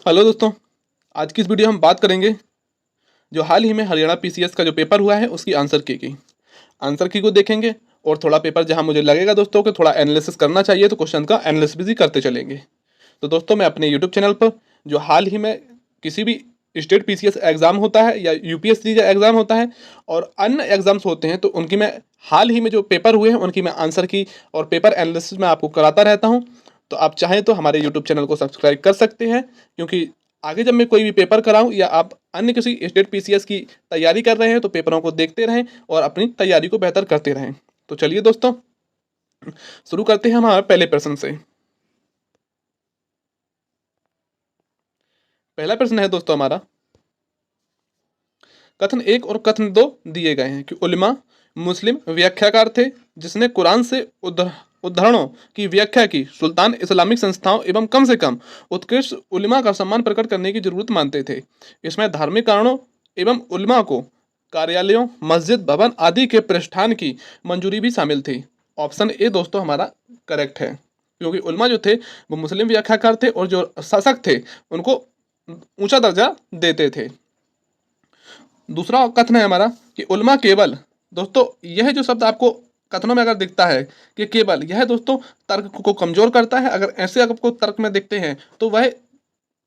Hello दोस्तों, आज की इस वीडियो हम बात करेंगे जो हाल ही में हरियाणा पीसीएस का जो पेपर हुआ है उसकी आंसर की को देखेंगे और थोड़ा पेपर जहां मुझे लगेगा दोस्तों कि थोड़ा एनालिसिस करना चाहिए तो क्वेश्चन का एनालिसिस भी करते चलेंगे। तो दोस्तों मैं अपने यूट्यूब चैनल पर जो हाल ही में किसी भी स्टेट पीसीएस एग्ज़ाम होता है या यूपीएससी का एग्ज़ाम होता है और अन्य एग्ज़ाम्स होते हैं तो उनकी मैं हाल ही में जो पेपर हुए हैं उनकी मैं आंसर की और पेपर एनालिसिस में आपको कराता रहता हूं। तो आप चाहें तो हमारे यूट्यूब चैनल को सब्सक्राइब कर सकते हैं, क्योंकि आगे जब मैं कोई भी पेपर कराऊं या आप अन्य किसी स्टेट पीसीएस की तैयारी कर रहे हैं तो पेपरों को देखते रहें और अपनी तैयारी को बेहतर करते रहें। तो चलिए दोस्तों शुरू करते हैं हमारे पहले प्रश्न से। पहला प्रश्न है दोस्तों हमारा, कथन 1 और कथन 2 दिए गए हैं कि उलमा मुस्लिम व्याख्याकार थे जिसने कुरान से उद्धरणों की व्याख्या की। सुल्तान इस्लामिक संस्थाओं एवं कम से कम उत्कृष्ट उलमा का सम्मान प्रकट करने की जरूरत मानते थे। इसमें धार्मिक कारणों एवं उलमा को कार्यालयों, मस्जिद, भवन आदि के प्रतिष्ठान की मंजूरी भी शामिल थी। ऑप्शन ए दोस्तों हमारा करेक्ट है, क्योंकि उलमा जो थे वो मुस्लिम व्याख्याकार थे और जो शासक थे उनको ऊंचा दर्जा देते थे। दूसरा कथन है हमारा कि उलमा केवल, दोस्तों यह जो शब्द आपको कथनों में अगर दिखता है कि केवल, यह दोस्तों तर्क को कमजोर करता है। अगर ऐसे आपको तर्क में दिखते हैं तो वह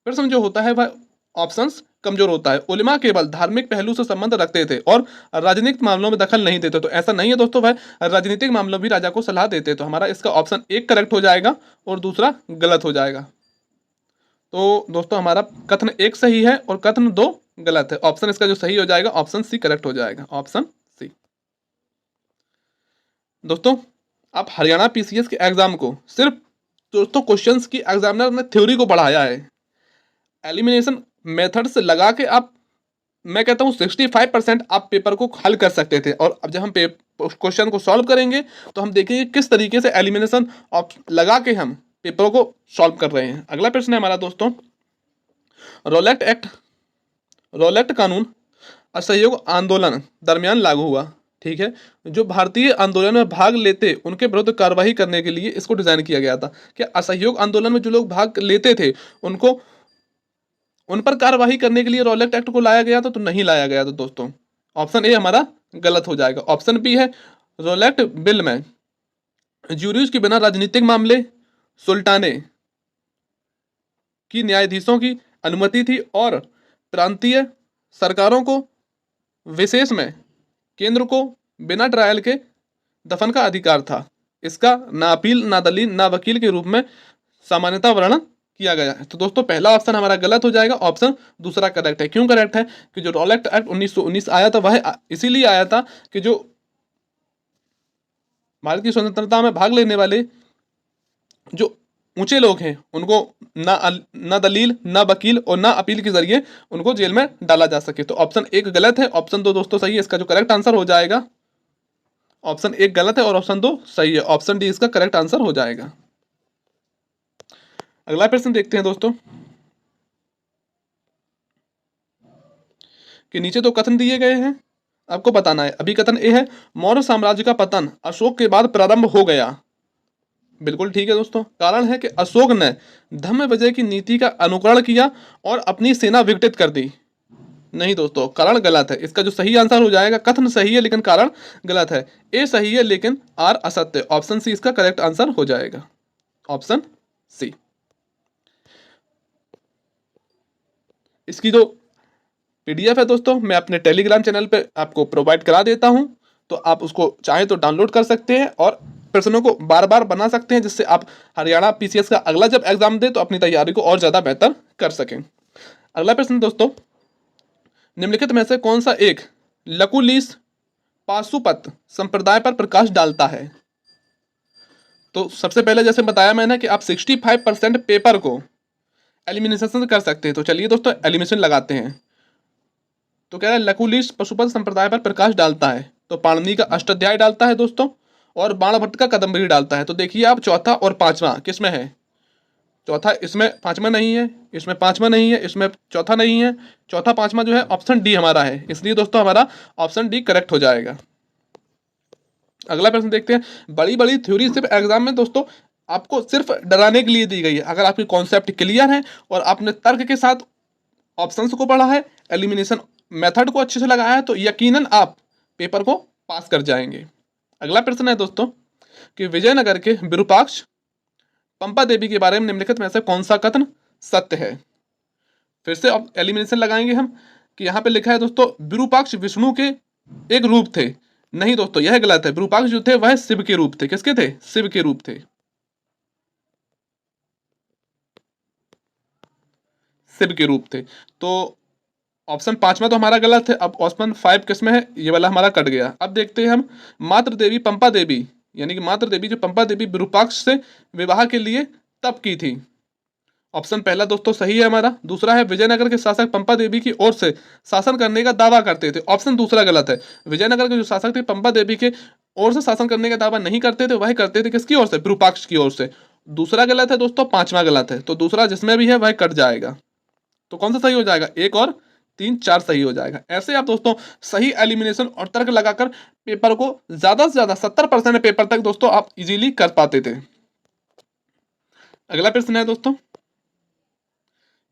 प्रश्न जो होता है वह ऑप्शंस कमजोर होता है। उलमा केवल धार्मिक पहलू से संबंध रखते थे और राजनीतिक मामलों में दखल नहीं देते। तो ऐसा नहीं है दोस्तों, वह राजनीतिक मामलों भी राजा को सलाह देते। तो हमारा इसका ऑप्शन एक करेक्ट हो जाएगा और दूसरा गलत हो जाएगा। तो दोस्तों हमारा कथन एक सही है और कथन दो गलत है। ऑप्शन इसका जो सही हो जाएगा ऑप्शन सी करेक्ट हो जाएगा, ऑप्शन सी। दोस्तों आप हरियाणा पीसीएस के एग्जाम को सिर्फ दोस्तों क्वेश्चंस की एग्जामिनर ने थ्योरी को बढ़ाया है, एलिमिनेशन मेथड से लगा के आप, मैं कहता हूँ 65% आप पेपर को हल कर सकते थे। और अब जब हम क्वेश्चन को सॉल्व करेंगे तो हम देखेंगे किस तरीके से एलिमिनेशन लगा के हम पेपर को सॉल्व कर रहे हैं। अगला प्रश्न है हमारा दोस्तों, रॉलेट कानून असहयोग आंदोलन दरमियान लागू हुआ। ठीक है, जो भारतीय आंदोलन में भाग लेते उनके विरुद्ध कार्रवाई करने के लिए इसको डिजाइन किया गया था। क्या असहयोग आंदोलन में जो लोग भाग लेते थे उनको, उन पर कार्रवाई करने के लिए रॉलेट एक्ट को लाया गया था? तो नहीं लाया गया था दोस्तों। ऑप्शन ए हमारा गलत हो जाएगा। ऑप्शन बी है, रॉलेट बिल में ज्यूरीज के बिना राजनीतिक मामले सुल्ताने की न्यायाधीशों की अनुमति थी और प्रांतीय सरकारों को विशेष में केंद्र को बिना ट्रायल के दफन का अधिकार था। इसका ना अपील, ना दलील, ना वकील के रूप में सामान्यता वर्णन किया गया है। तो दोस्तों पहला ऑप्शन हमारा गलत हो जाएगा, ऑप्शन दूसरा करेक्ट है। क्यों करेक्ट है? कि जो रॉलेट एक्ट 1919 आया था वह इसीलिए आया था कि जो भारत की स्वतंत्रता में भाग लेने वाले जो ऊंचे लोग हैं उनको ना दलील, ना वकील और ना अपील के जरिए उनको जेल में डाला जा सके। तो ऑप्शन एक गलत है, ऑप्शन दो दोस्तों सही है। इसका जो करेक्ट आंसर हो जाएगा, ऑप्शन एक गलत है और ऑप्शन दो सही है। ऑप्शन डी इसका करेक्ट आंसर हो जाएगा। अगला प्रश्न देखते हैं दोस्तों कि नीचे तो कथन दिए गए हैं, आपको बताना है। अभी कथन ए है, मौर्य साम्राज्य का पतन अशोक के बाद प्रारंभ हो गया। बिल्कुल ठीक है दोस्तों। कारण है कि अशोक ने धम्म विजय की नीति का अनुकरण किया और अपनी सेना विघटित कर दी। नहीं दोस्तों, कारण गलत है। इसका जो सही आंसर हो जाएगा, कथन सही है लेकिन कारण गलत है। ए सही है लेकिन आर असत्य। ऑप्शन सी इसका करेक्ट आंसर हो जाएगा, ऑप्शन सी। इसकी जो पीडीएफ है दोस्तों मैं अपने टेलीग्राम चैनल पे आपको प्रोवाइड करा देता हूं, तो आप उसको चाहे तो डाउनलोड कर सकते हैं और प्रश्नों को बार बार बना सकते हैं, जिससे आप हरियाणा पीसीएस का अगला जब एग्जाम दे तो अपनी तैयारी को और ज़्यादा बेहतर कर सकें। अगला प्रश्न दोस्तों, निम्नलिखित में से कौन सा एक लकुलिस पाशुपत संप्रदाय पर प्रकाश डालता है? तो सबसे पहले जैसे बताया मैंने कि आप 65% पेपर को एलिमिनेशन कर सकते हैं। तो चलिए दोस्तों एलिमिनेशन लगाते हैं। तो कह रहा है लकुलिस पशुपत संप्रदाय पर प्रकाश डालता है, तो पाणिनि का अष्टाध्याय डालता है दोस्तों और बाणभट्ट का कदम्बरी डालता है। तो देखिए आप चौथा और पांचवा किस में है? चौथा इसमें, पांचवा नहीं है, इसमें पांचवा नहीं है, इसमें चौथा नहीं है। चौथा पांचवा जो है ऑप्शन डी हमारा है, इसलिए दोस्तों हमारा ऑप्शन डी करेक्ट हो जाएगा। अगला प्रश्न देखते हैं। बड़ी बड़ी थ्योरी सिर्फ एग्जाम में दोस्तों आपको सिर्फ डराने के लिए दी गई है। अगर आपकी कॉन्सेप्ट क्लियर है और आपने तर्क के साथ ऑप्शंस को पढ़ा है, एलिमिनेशन मेथड को अच्छे से लगाया है, तो यकीनन आप पेपर को पास कर जाएंगे। अगला प्रश्न है दोस्तों कि विजयनगर के विरूपाक्ष पंपा देवी के बारे में निम्नलिखित में से कौन सा कथन सत्य है। फिर से अब एलिमिनेशन लगाएंगे हम कि यहाँ पे लिखा है दोस्तों विरूपाक्ष विष्णु के एक रूप थे। नहीं दोस्तों, यह गलत है। विरूपाक्ष जो थे वह शिव के रूप थे। किसके थे? शिव के रूप थे। शिव के रूप थे। तो ऑप्शन 5 में तो हमारा गलत है। अब ऑप्शन 5 किसमें है? ये वाला हमारा कट गया। अब देखते हैं हम मात्र देवी पंपा देवी, यानी कि मात्र देवी जो पंपा देवी विरूपाक्ष से विवाह के लिए तप की थी। ऑप्शन पहला दोस्तों सही है हमारा। दूसरा है विजयनगर के शासक पंपा देवी की ओर से शासन करने का दावा करते थे। ऑप्शन दूसरा गलत है। विजयनगर के जो शासक थे पंपा देवी के ओर से शासन करने का दावा नहीं करते थे, वह करते थे किसकी ओर से? विरूपाक्ष की ओर से। दूसरा गलत है दोस्तों, 5वां गलत है। तो दूसरा जिसमें भी है वह कट जाएगा। तो कौन सा सही हो जाएगा? 1 और 3 4 सही हो जाएगा। ऐसे आप दोस्तों सही एलिमिनेशन और तर्क लगाकर पेपर को ज्यादा से ज्यादा 70% पेपर तक दोस्तों आप इजीली कर पाते थे। अगला प्रश्न है दोस्तों,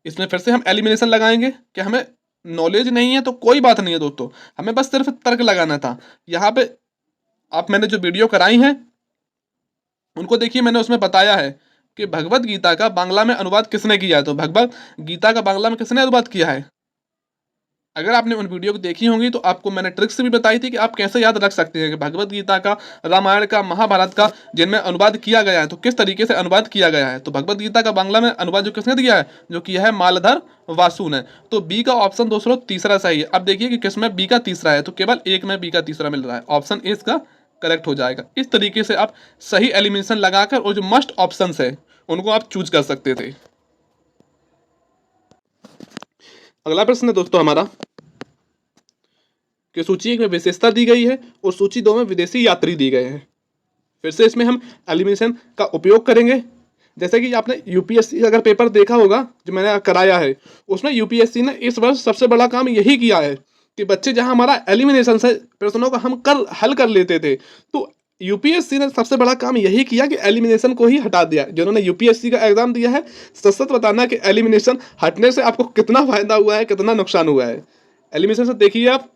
इसमें फिर से हम एलिमिनेशन लगाएंगे कि हमें नॉलेज नहीं है तो कोई बात नहीं है दोस्तों, हमें बस सिर्फ तर्क लगाना था। यहाँ पे आप मैंने जो वीडियो कराई हैं उनको देखिए, मैंने उसमें बताया है कि भगवत गीता का बांग्ला में अनुवाद किसने किया है। तो भगवत गीता का बांग्ला में किसने अनुवाद किया है? अगर आपने उन वीडियो को देखी होंगी तो आपको मैंने ट्रिक्स भी बताई थी कि आप कैसे याद रख सकते हैं कि भगवत गीता का, रामायण का, महाभारत का जिनमें अनुवाद किया गया है तो किस तरीके से अनुवाद किया गया है। तो भगवत गीता का बांग्ला में अनुवाद जो किसने दिया है? जो किया है मालधर वासु ने। तो बी का ऑप्शन दोस्तों तीसरा सही है। अब देखिए कि किसमें बी का तीसरा है, तो केवल एक में बी का तीसरा मिल रहा है। ऑप्शन ए इसका करेक्ट हो जाएगा। इस तरीके से आप सही एलिमिनेशन लगाकर और जो मस्ट ऑप्शन है उनको आप चूज कर सकते थे। अगला प्रश्न है दोस्तों हमारा कि सूची 1 में विशेषता दी गई है और सूची 2 में विदेशी यात्री दी गए हैं। फिर से इसमें हम एलिमिनेशन का उपयोग करेंगे। जैसे कि आपने यूपीएससी अगर पेपर देखा होगा जो मैंने कराया है, उसमें यूपीएससी ने इस वर्ष सबसे बड़ा काम यही किया है कि बच्चे जहां हमारा एलिमिनेशन से प्रश्नों को हम हल कर लेते थे, तो यूपीएससी ने सबसे बड़ा काम यही किया कि एलिमिनेशन को ही हटा दिया। जिन्होंने यूपीएससी का एग्जाम दिया है, सच सच बताना कि एलिमिनेशन हटने से आपको कितना फायदा हुआ है, कितना नुकसान हुआ है। एलिमिनेशन से देखिए आप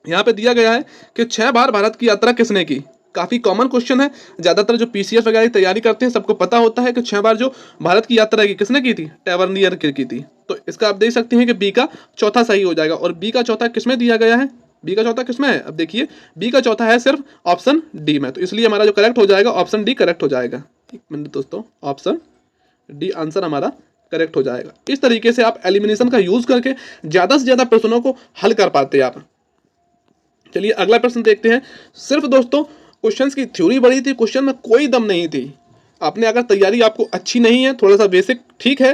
यहाँ पे दिया गया है कि 6 बार भारत की यात्रा किसने की। काफी कॉमन क्वेश्चन है, ज्यादातर जो पीसीएस वगैरह की तैयारी करते हैं सबको पता होता है कि 6 बार जो भारत की यात्रा की किसने की थी? टैवर्नियर की थी। तो इसका आप देख सकते हैं कि बी का चौथा सही हो जाएगा। और बी का चौथा किसमें दिया गया है? बी का चौथा किसमें है? अब देखिए बी का चौथा है सिर्फ ऑप्शन डी में। तो इसलिए हमारा जो करेक्ट हो जाएगा ऑप्शन डी करेक्ट हो जाएगा। एक मिनट दोस्तों, ऑप्शन डी आंसर हमारा करेक्ट हो जाएगा। इस तरीके से आप एलिमिनेशन का यूज करके ज्यादा से ज्यादा प्रश्नों को हल कर पाते हैं आप। चलिए अगला प्रश्न देखते हैं। सिर्फ दोस्तों क्वेश्चंस की थ्योरी बड़ी थी, क्वेश्चन में कोई दम नहीं थी। आपने अगर तैयारी आपको अच्छी नहीं है, थोड़ा सा बेसिक ठीक है,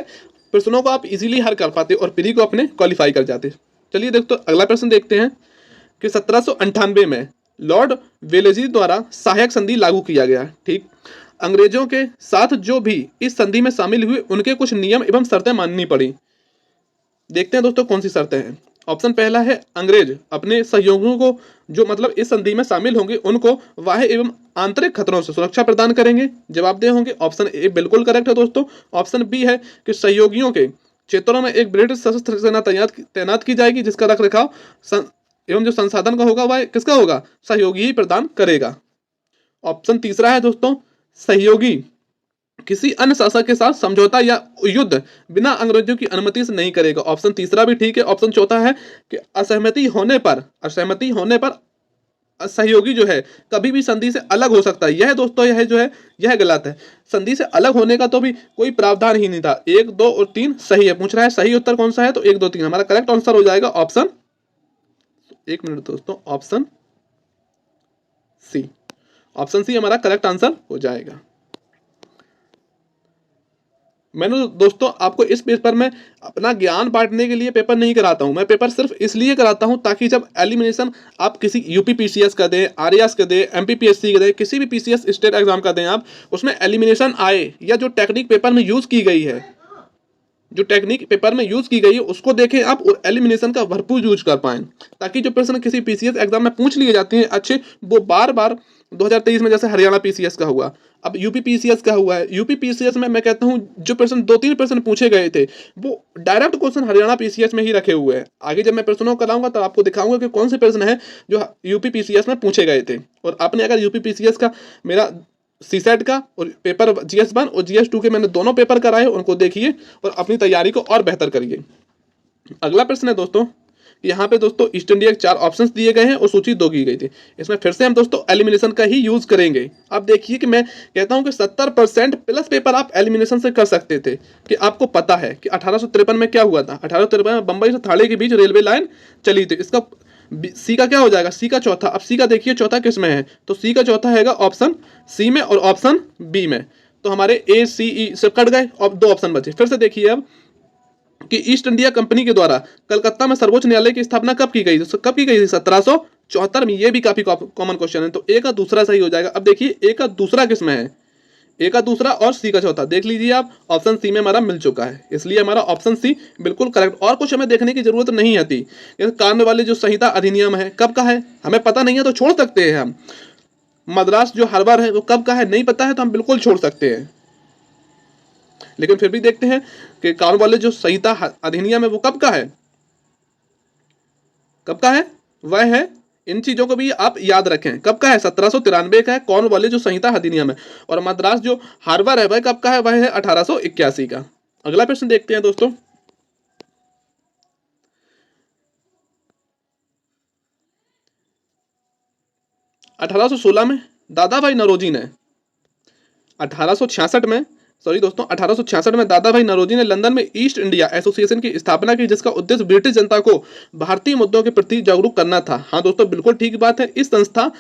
प्रश्नों को आप इजीली हल कर पाते और प्री को अपने क्वालिफाई कर जाते। चलिए दोस्तों अगला प्रश्न देखते हैं कि 1798 में लॉर्ड वेलेजी द्वारा सहायक संधि लागू किया गया। ठीक, अंग्रेजों के साथ जो भी इस संधि में शामिल हुए उनके कुछ नियम एवं शर्तें माननी पड़ी। देखते हैं दोस्तों कौन सी शर्तें हैं। ऑप्शन पहला है अंग्रेज अपने सहयोगियों को जो मतलब इस संधि में शामिल होंगे उनको बाह्य एवं आंतरिक खतरों से सुरक्षा प्रदान करेंगे। जवाबदेह होंगे। ऑप्शन ए बिल्कुल करेक्ट है दोस्तों। ऑप्शन बी है कि सहयोगियों के क्षेत्रों में एक ब्रिटिश सशस्त्र सेना तैनात की जाएगी जिसका रखरखाव एवं जो संसाधन का होगा वह किसका होगा? सहयोगी ही प्रदान करेगा। ऑप्शन तीसरा है दोस्तों सहयोगी किसी अन्य शासक के साथ समझौता या युद्ध बिना अंग्रेजों की अनुमति से नहीं करेगा। ऑप्शन तीसरा भी ठीक है। ऑप्शन चौथा है कि असहमति होने पर सहयोगी जो है कभी भी संधि से अलग हो सकता है। यह दोस्तों यह गलत है। संधि से अलग होने का तो भी कोई प्रावधान ही नहीं था। 1 2 और 3 सही है। पूछ रहा है सही उत्तर कौन सा है, तो 1 2 3 हमारा करेक्ट आंसर हो जाएगा ऑप्शन, एक मिनट दोस्तों, ऑप्शन सी। ऑप्शन सी हमारा करेक्ट आंसर हो जाएगा। मैंने दोस्तों आपको इस पेपर में अपना ज्ञान बांटने के लिए पेपर नहीं कराता हूं। मैं पेपर सिर्फ इसलिए कराता हूं ताकि जब एलिमिनेशन आप किसी यूपी पीसीएस का दें, आरएएस का दें, एमपीपीएससी का दें, किसी भी पीसीएस स्टेट एग्जाम का दें, आप उसमें एलिमिनेशन आए या जो टेक्निक पेपर में यूज की गई है, जो टेक्निक पेपर में यूज की गई है उसको देखें आप और एलिमिनेशन का भरपूर यूज कर पाएं, ताकि जो प्रश्न किसी पीसीएस एग्जाम में पूछ लिए जाते हैं अच्छे, वो बार बार 2023 में जैसे हरियाणा पीसीएस का हुआ, अब यूपी पीसीएस का हुआ है। यूपी पीसीएस में मैं कहता हूं जो प्रश्न 2-3 प्रश्न पूछे गए थे वो डायरेक्ट क्वेश्चन हरियाणा पीसीएस में ही रखे हुए हैं। आगे जब मैं प्रश्नों को कराऊंगा तो आपको दिखाऊंगा कि कौन से प्रश्न है जो यूपी पीसीएस में पूछे गए थे। और आपने अगर यूपी पीसीएस का मेरा सीसेट का और पेपर GS1 और GS2 के मैंने दोनों पेपर कराए, उनको देखिए और अपनी तैयारी को और बेहतर करिए। अगला प्रश्न है दोस्तों, यहाँ पे दोस्तों ईस्ट इंडिया के 4 ऑप्शंस दिए गए हैं और सूची 2 की गई थी। इसमें फिर से हम दोस्तों एलिमिनेशन का ही यूज करेंगे। अब देखिए कि मैं कहता हूं कि 70% प्लस पेपर आप एलिमिनेशन से कर सकते थे। कि आपको पता है कि 1853 में क्या हुआ था, 1853 में बंबई से थाने के बीच रेलवे लाइन चली थी। इसका सी का क्या हो जाएगा, सी का चौथा। अब सी का देखिए चौथा किस में है, तो सी का चौथा है ऑप्शन सी में और ऑप्शन बी में। तो हमारे A, C, E सब कट गए और 2 ऑप्शन बचे। फिर से देखिए अब कि ईस्ट इंडिया कंपनी के द्वारा कलकत्ता में सर्वोच्च न्यायालय की स्थापना कब की गई थी, कब की गई थी 1774 में। ये भी काफी कॉमन क्वेश्चन है, तो ए का दूसरा सही हो जाएगा। अब देखिए ए का दूसरा किस में है, ए का दूसरा और सी का चौथा देख लीजिए आप, ऑप्शन सी में हमारा मिल चुका है, इसलिए हमारा ऑप्शन सी बिल्कुल करेक्ट। और कुछ हमें देखने की जरूरत नहीं आती। कार्य वाले जो संहिता अधिनियम है कब का है हमें पता नहीं है तो छोड़ सकते हैं हम। मद्रास जो हार्बर है वो कब का है नहीं पता है तो हम बिल्कुल छोड़ सकते हैं। लेकिन फिर भी देखते हैं कि कॉर्नवालिस जो संहिता अधिनियम है वो कब का है, कब का है वह है, इन चीजों को भी आप याद रखें, कब का है 1793 का है कॉर्नवालिस जो संहिता अधिनियम है। और मद्रास जो हार्बर है वह कब का है, वह है 1881 का। अगला प्रश्न देखते हैं दोस्तों, (1816) में दादा भाई नौरोजी ने 1866 में सॉरी दोस्तों 1866 में दादा भाई नौरोजी ने लंदन में ईस्ट इंडिया एसोसिएशन की स्थापना की, जिसका उद्देश्य ब्रिटिश जनता को भारतीय मुद्दों के प्रति जागरूक करना था। हाँ दोस्तों बिल्कुल ठीक बात है। इस संस्था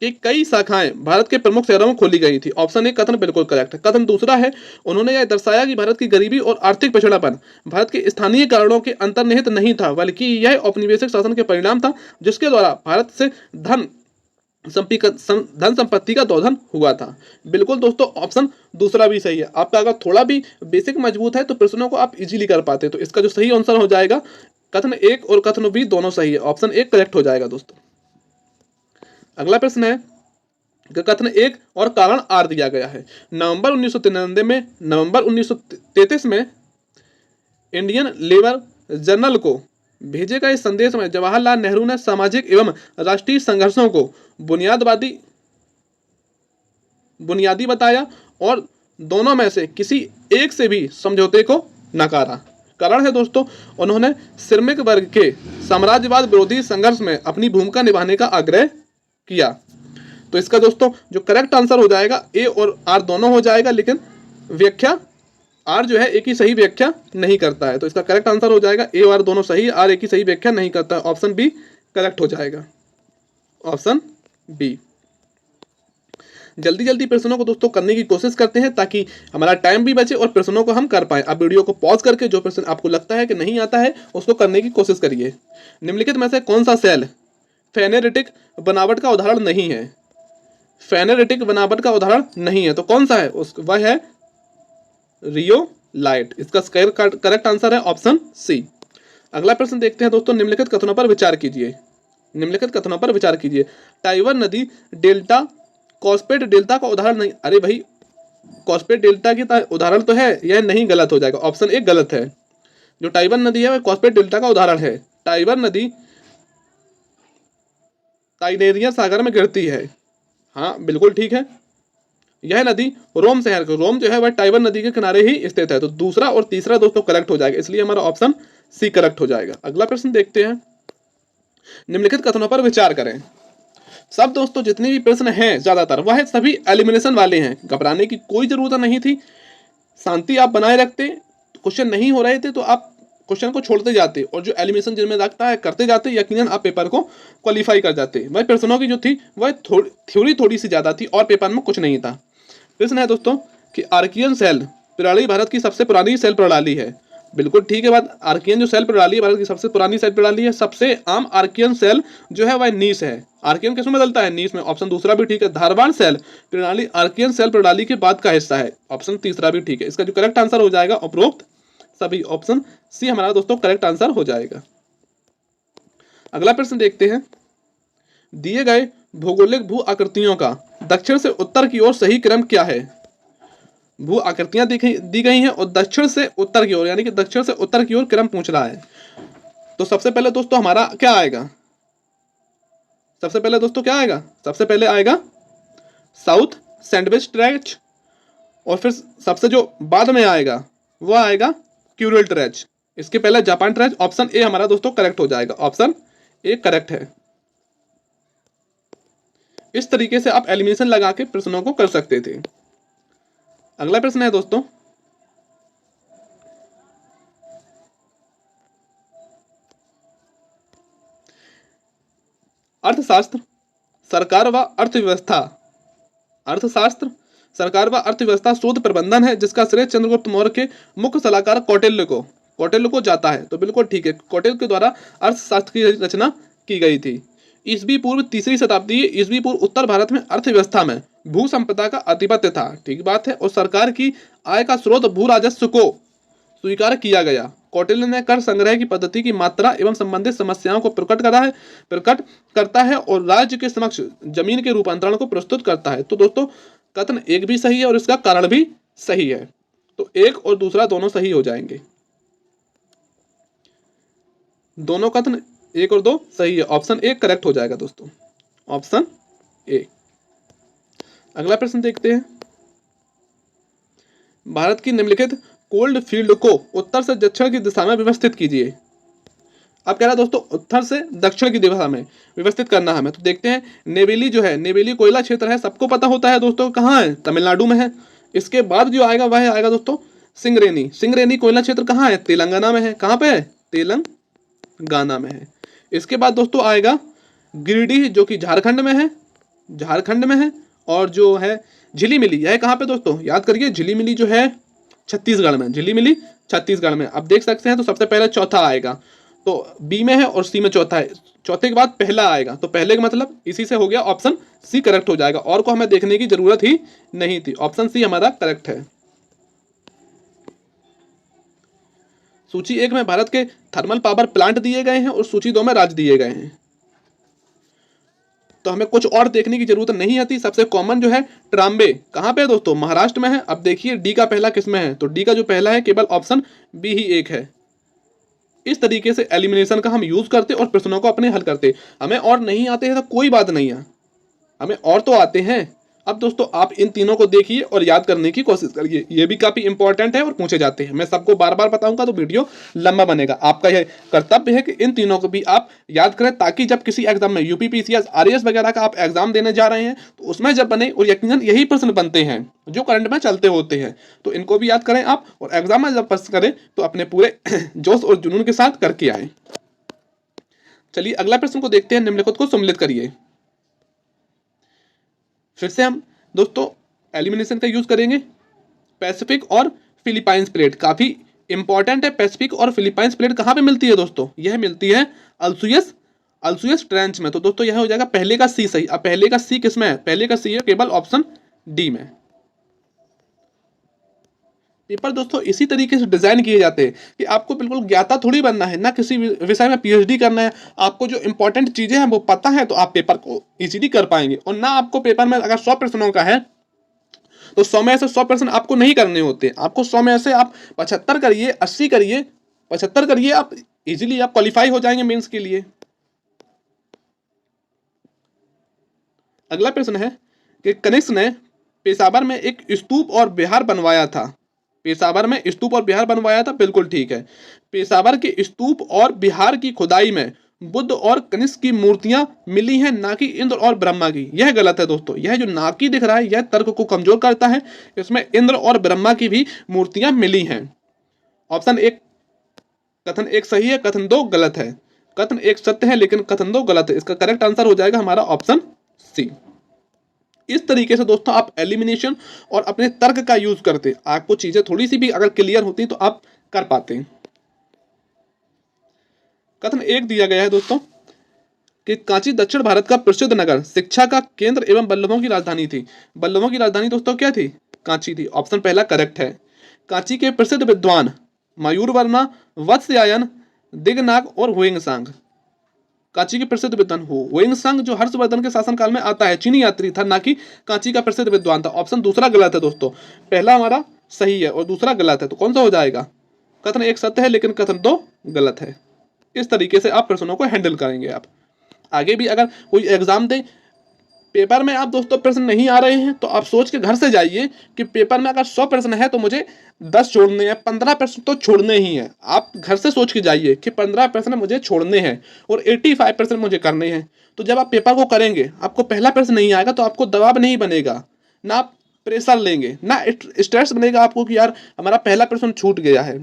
की कई शाखाएं भारत के प्रमुख शहरों में खोली गई थी। ऑप्शन ए कथन बिल्कुल करेक्ट है। कथन दूसरा है, उन्होंने यह दर्शाया कि भारत की गरीबी और आर्थिक पिछड़ापन भारत के स्थानीय कारणों के अंतर्निहित नहीं था, बल्कि यह औपनिवेशिक शासन के परिणाम था, जिसके द्वारा भारत से धन संपत्ति का दोहन हुआ था। बिल्कुल दोस्तों ऑप्शन दूसरा भी सही है। आपका अगर थोड़ा भी बेसिक मजबूत है तो प्रश्नों को आप इजीली कर पाते। तो इसका जो सही आंसर हो जाएगा कथन 1 और कथन बी दोनों सही है, ऑप्शन 1 करेक्ट हो जाएगा दोस्तों। अगला प्रश्न है कि कथन 1 और कारण आर दिया गया है। नवंबर 1933 में इंडियन लेबर जर्नल को भेजे गए संदेश में जवाहरलाल नेहरू ने सामाजिक एवं राष्ट्रीय संघर्षों को बुनियादी बताया और दोनों में से किसी एक से भी समझौते को नकारा। कारण है दोस्तों, उन्होंने श्रमिक वर्ग के साम्राज्यवाद विरोधी संघर्ष में अपनी भूमिका निभाने का आग्रह किया। तो इसका दोस्तों जो करेक्ट आंसर हो जाएगा ए और आर दोनों हो जाएगा, लेकिन व्याख्या आर जो है एक ही सही व्याख्या नहीं करता है। तो इसका करेक्ट आंसर हो जाएगा ए और आर दोनों सही, आर एक ही सही व्याख्या नहीं करता है, ऑप्शन बी करेक्ट हो जाएगा, ऑप्शन बी। जल्दी जल्दी प्रश्नों को दोस्तों करने की कोशिश करते हैं ताकि हमारा टाइम भी बचे और प्रश्नों को हम कर पाएं। आप वीडियो को पॉज करके जो प्रश्न आपको लगता है कि नहीं आता है उसको करने की कोशिश करिए। निम्नलिखित में से कौन सा सेल फेनेरिटिक बनावट का उदाहरण नहीं है, फेनेरिटिक बनावट का उदाहरण नहीं है तो कौन सा है, वह है रियोलाइट। इसका करेक्ट आंसर है ऑप्शन सी। अगला प्रश्न देखते हैं दोस्तों, निम्नलिखित कथनों पर विचार कीजिए, निम्नलिखित कथनों पर विचार कीजिए। टाइवर नदी डेल्टा कॉस्पेट डेल्टा का उदाहरण नहीं। अरे भाई कॉस्पेट डेल्टा की उदाहरण तो है, यह नहीं, गलत हो जाएगा, ऑप्शन एक गलत है। जो टाइवर नदी है वह कॉस्पेट डेल्टा का उदाहरण है। टाइवर नदी टाइबेरियन सागर में गिरती है, हाँ बिल्कुल ठीक है। यह नदी रोम शहर को, रोम जो है वह टाइबर नदी के किनारे ही स्थित है। तो दूसरा और तीसरा दोस्तों करेक्ट हो जाएगा, इसलिए हमारा ऑप्शन सी करेक्ट हो जाएगा। अगला प्रश्न देखते हैं, निम्नलिखित कथनों पर विचार करें। सब दोस्तों जितने भी प्रश्न हैं ज्यादातर वह सभी एलिमिनेशन वाले हैं, घबराने की कोई जरूरत नहीं थी। शांति आप बनाए रखते, क्वेश्चन नहीं हो रहे थे तो आप क्वेश्चन को छोड़ते जाते और जो एलिमिनेशन जिनमें लगता है करते जाते, यकीनन आप पेपर को क्वालिफाई कर जाते। वह प्रश्नों की जो थी वह थ्योरी थोड़ी सी ज्यादा थी और पेपर में कुछ नहीं था। प्रश्न है दोस्तों कि आर्कियन सेल प्रणाली भारत की सबसे पुरानी सेल प्रणाली है। बिल्कुल ठीक है बात, आर्कियन जो सेल प्रणाली है भारत की सबसे पुरानी सेल प्रणाली है। सबसे आम आर्कियन सेल जो है वह नीस है। आर्कियन किसमें बदलता है, नीस में, ऑप्शन दूसरा भी ठीक है। धारवाड़ सेल प्रणाली आर्कियन सेल प्रणाली के बाद का हिस्सा है, ऑप्शन तीसरा भी ठीक है। इसका जो करेक्ट आंसर हो जाएगा उपरोक्त सभी, ऑप्शन सी हमारा दोस्तों करेक्ट आंसर हो जाएगा। अगला प्रश्न देखते हैं, दिए गए भौगोलिक भू आकृतियों का दक्षिण से उत्तर की ओर सही क्रम क्या है? भू आकृतियां दी गई हैं और दक्षिण से उत्तर की ओर, यानी कि दक्षिण से उत्तर की ओर क्रम पूछ रहा है। तो सबसे पहले दोस्तों हमारा क्या आएगा? सबसे पहले दोस्तों क्या आएगा? सबसे पहले आएगा साउथ सैंडविच ट्रेंच, और फिर सबसे जो बाद में आएगा वो आएगा क्यूरल ट्रेंच। इसके पहले जापान ट्रेंच। ऑप्शन ए हमारा दोस्तों करेक्ट हो जाएगा। ऑप्शन ए करेक्ट है। इस तरीके से आप एलिमिनेशन लगा के प्रश्नों को कर सकते थे। अगला प्रश्न है दोस्तों, अर्थशास्त्र सरकार व अर्थव्यवस्था, अर्थशास्त्र सरकार व अर्थव्यवस्था शोध प्रबंधन है जिसका श्रेय चंद्रगुप्त मौर्य के मुख्य सलाहकार कौटिल्य को जाता है। तो बिल्कुल ठीक है, कौटिल्य के द्वारा अर्थशास्त्र की रचना की गई थी। ईसवी पूर्व तीसरी शताब्दी ईसवी पूर्व उत्तर भारत में अर्थव्यवस्था में भू संपदा का आधिपत्य था। ठीक बात है। और सरकार की आय का स्रोत भू राजस्व को स्वीकार किया गया। कौटिल्य ने कर संग्रह की पद्धति की मात्रा एवं संबंधित समस्याओं को प्रकट करता है और राज्य के समक्ष जमीन के रूपांतरण को प्रस्तुत करता है। तो दोस्तों कथन एक भी सही है और इसका कारण भी सही है। तो एक और दूसरा दोनों सही हो जाएंगे। दोनों कथन एक और दो सही है। ऑप्शन ए करेक्ट हो जाएगा दोस्तों। Option A. अगला प्रश्न देखते हैं, भारत की निम्नलिखित कोल्ड फील्ड को उत्तर से दक्षिण की दिशा में व्यवस्थित कीजिए। अब कह रहा है दोस्तों उत्तर से दक्षिण की दिशा में व्यवस्थित करना हमें। तो देखते हैं, नेवेली जो है, नेवेली कोयला क्षेत्र है, सबको पता होता है दोस्तों, कहाँ है? तमिलनाडु में है। इसके बाद जो आएगा वह आएगा दोस्तों सिंगरेनी। सिंगरेनी कोयला क्षेत्र कहाँ है? तेलंगाना में है। कहाँ पे है? तेलंगाना में है। इसके बाद दोस्तों आएगा गिरिडीह जो कि झारखंड में है, झारखंड में है। और जो है झिलीमिली, यह कहाँ पे दोस्तों? याद करिए, झिलीमिली जो है छत्तीसगढ़ में, झिलीमिली छत्तीसगढ़ में। अब देख सकते हैं तो सबसे पहले चौथा आएगा, तो बी में है और सी में चौथा है। चौथे के बाद पहला आएगा, तो पहले का मतलब इसी से हो गया। ऑप्शन सी करेक्ट हो जाएगा, और को हमें देखने की जरूरत ही नहीं थी। ऑप्शन सी हमारा करेक्ट है। सूची 1 में भारत के थर्मल पावर प्लांट दिए गए हैं और सूची 2 में राज्य दिए गए हैं। तो हमें कुछ और देखने की जरूरत नहीं आती। सबसे कॉमन जो है ट्राम्बे, कहाँ पे है दोस्तों? महाराष्ट्र में है। अब देखिए डी का पहला किस में है? तो डी का जो पहला है केवल ऑप्शन बी ही एक है। इस तरीके से एलिमिनेशन का हम यूज करते और प्रश्नों को अपने हल करते। हमें और नहीं आते हैं तो कोई बात नहीं है, हमें और तो आते हैं। अब दोस्तों आप इन तीनों को देखिए और याद करने की कोशिश करिए, ये भी काफी इंपॉर्टेंट है और पूछे जाते हैं। मैं सबको बार बार बताऊंगा तो वीडियो लंबा बनेगा। आपका यह कर्तव्य है कि इन तीनों को भी आप याद करें, ताकि जब किसी एग्जाम में यूपीपीसीएस आरएएस वगैरह का आप एग्जाम देने जा रहे हैं तो उसमें जब बने, और यकीनन यही प्रश्न बनते हैं जो करंट में चलते होते हैं, तो इनको भी याद करें आप, और एग्जाम में जब प्रश्न करें तो अपने पूरे जोश और जुनून के साथ करके आए। चलिए अगला प्रश्न को देखते हैं। निम्नलिखित को सम्मिलित करिए। फिर से हम दोस्तों एलिमिनेशन का यूज करेंगे। पैसिफिक और फिलीपाइंस प्लेट काफी इंपॉर्टेंट है। पैसिफिक और फिलीपाइंस प्लेट कहाँ पे मिलती है दोस्तों? यह मिलती है अल्सुयस ट्रेंच में। तो दोस्तों यह हो जाएगा पहले का सी सही। अब पहले का सी किसमें है? पहले का सी है केवल ऑप्शन डी में। पेपर दोस्तों इसी तरीके से डिजाइन किए जाते हैं कि आपको बिल्कुल ज्ञाता थोड़ी बनना है, ना किसी विषय में पीएचडी करना है। आपको जो इंपॉर्टेंट चीजें हैं वो पता है तो आप पेपर को इजीली कर पाएंगे। और ना आपको पेपर में अगर 100 प्रश्नों का है तो 100 में से 100 प्रश्न आपको नहीं करने होते। आपको 100 में से आप 75 करिए, 80 करिए, 75 करिए, आप इजीली आप क्वालिफाई हो जाएंगे मेंस के लिए। अगला प्रश्न है कि कनिष्क ने पेशावर में एक स्तूप और विहार बनवाया था। पेशावर में स्तूप और विहार बनवाया था, बिल्कुल ठीक है। पेशावर के स्तूप और विहार की खुदाई में बुद्ध और कनिष्क की मूर्तियां मिली हैं, ना कि इंद्र और ब्रह्मा की। यह गलत है दोस्तों। यह जो ना की दिख रहा है यह तर्क को कमजोर करता है। इसमें इंद्र और ब्रह्मा की भी मूर्तियां मिली हैं। ऑप्शन एक, कथन एक सही है, कथन 2 गलत है। कथन एक सत्य है लेकिन कथन 2 गलत है। इसका करेक्ट आंसर हो जाएगा हमारा ऑप्शन सी। इस तरीके से दोस्तों आप एलिमिनेशन और अपने तर्क का यूज करते, आपको चीजें थोड़ी सी भी अगर क्लियर होती तो आप कर पाते। कथन एक दिया गया है दोस्तों कि कांची दक्षिण भारत का प्रसिद्ध नगर, शिक्षा का केंद्र एवं वल्लभों की राजधानी थी। वल्लभों की राजधानी दोस्तों क्या थी? कांची थी। ऑप्शन पहला करेक्ट है। कांची के प्रसिद्ध विद्वान मयूरवर्मा, वत्स्यायन, दिगनाग और हुएंगसांग। कांची के प्रसिद्ध विद्वान हो। वेइंगसंग जो हर्षवर्धन के शासनकाल में आता है, चीनी यात्री था, ना कि कांची का प्रसिद्ध विद्वान था। ऑप्शन दूसरा गलत है दोस्तों, पहला हमारा सही है और दूसरा गलत है। तो कौन सा हो जाएगा? कथन एक सत्य है लेकिन कथन दो गलत है। इस तरीके से आप प्रश्नों को हैंडल करेंगे। आप आगे भी अगर कोई एग्जाम दें, पेपर में आप दोस्तों प्रश्न नहीं आ रहे हैं तो आप सोच के घर से जाइए कि पेपर में अगर 100 प्रश्न है तो मुझे 10 छोड़ने हैं, 15 प्रश्न तो छोड़ने ही हैं। आप घर से सोच के जाइए कि 15 प्रश्न मुझे छोड़ने हैं और 85 प्रश्न मुझे करने हैं। तो जब आप पेपर को करेंगे, आपको पहला प्रश्न नहीं आएगा तो आपको दबाव नहीं बनेगा, ना आप प्रेशर लेंगे, ना स्ट्रेस बनेगा आपको कि यार हमारा पहला प्रश्न छूट गया है।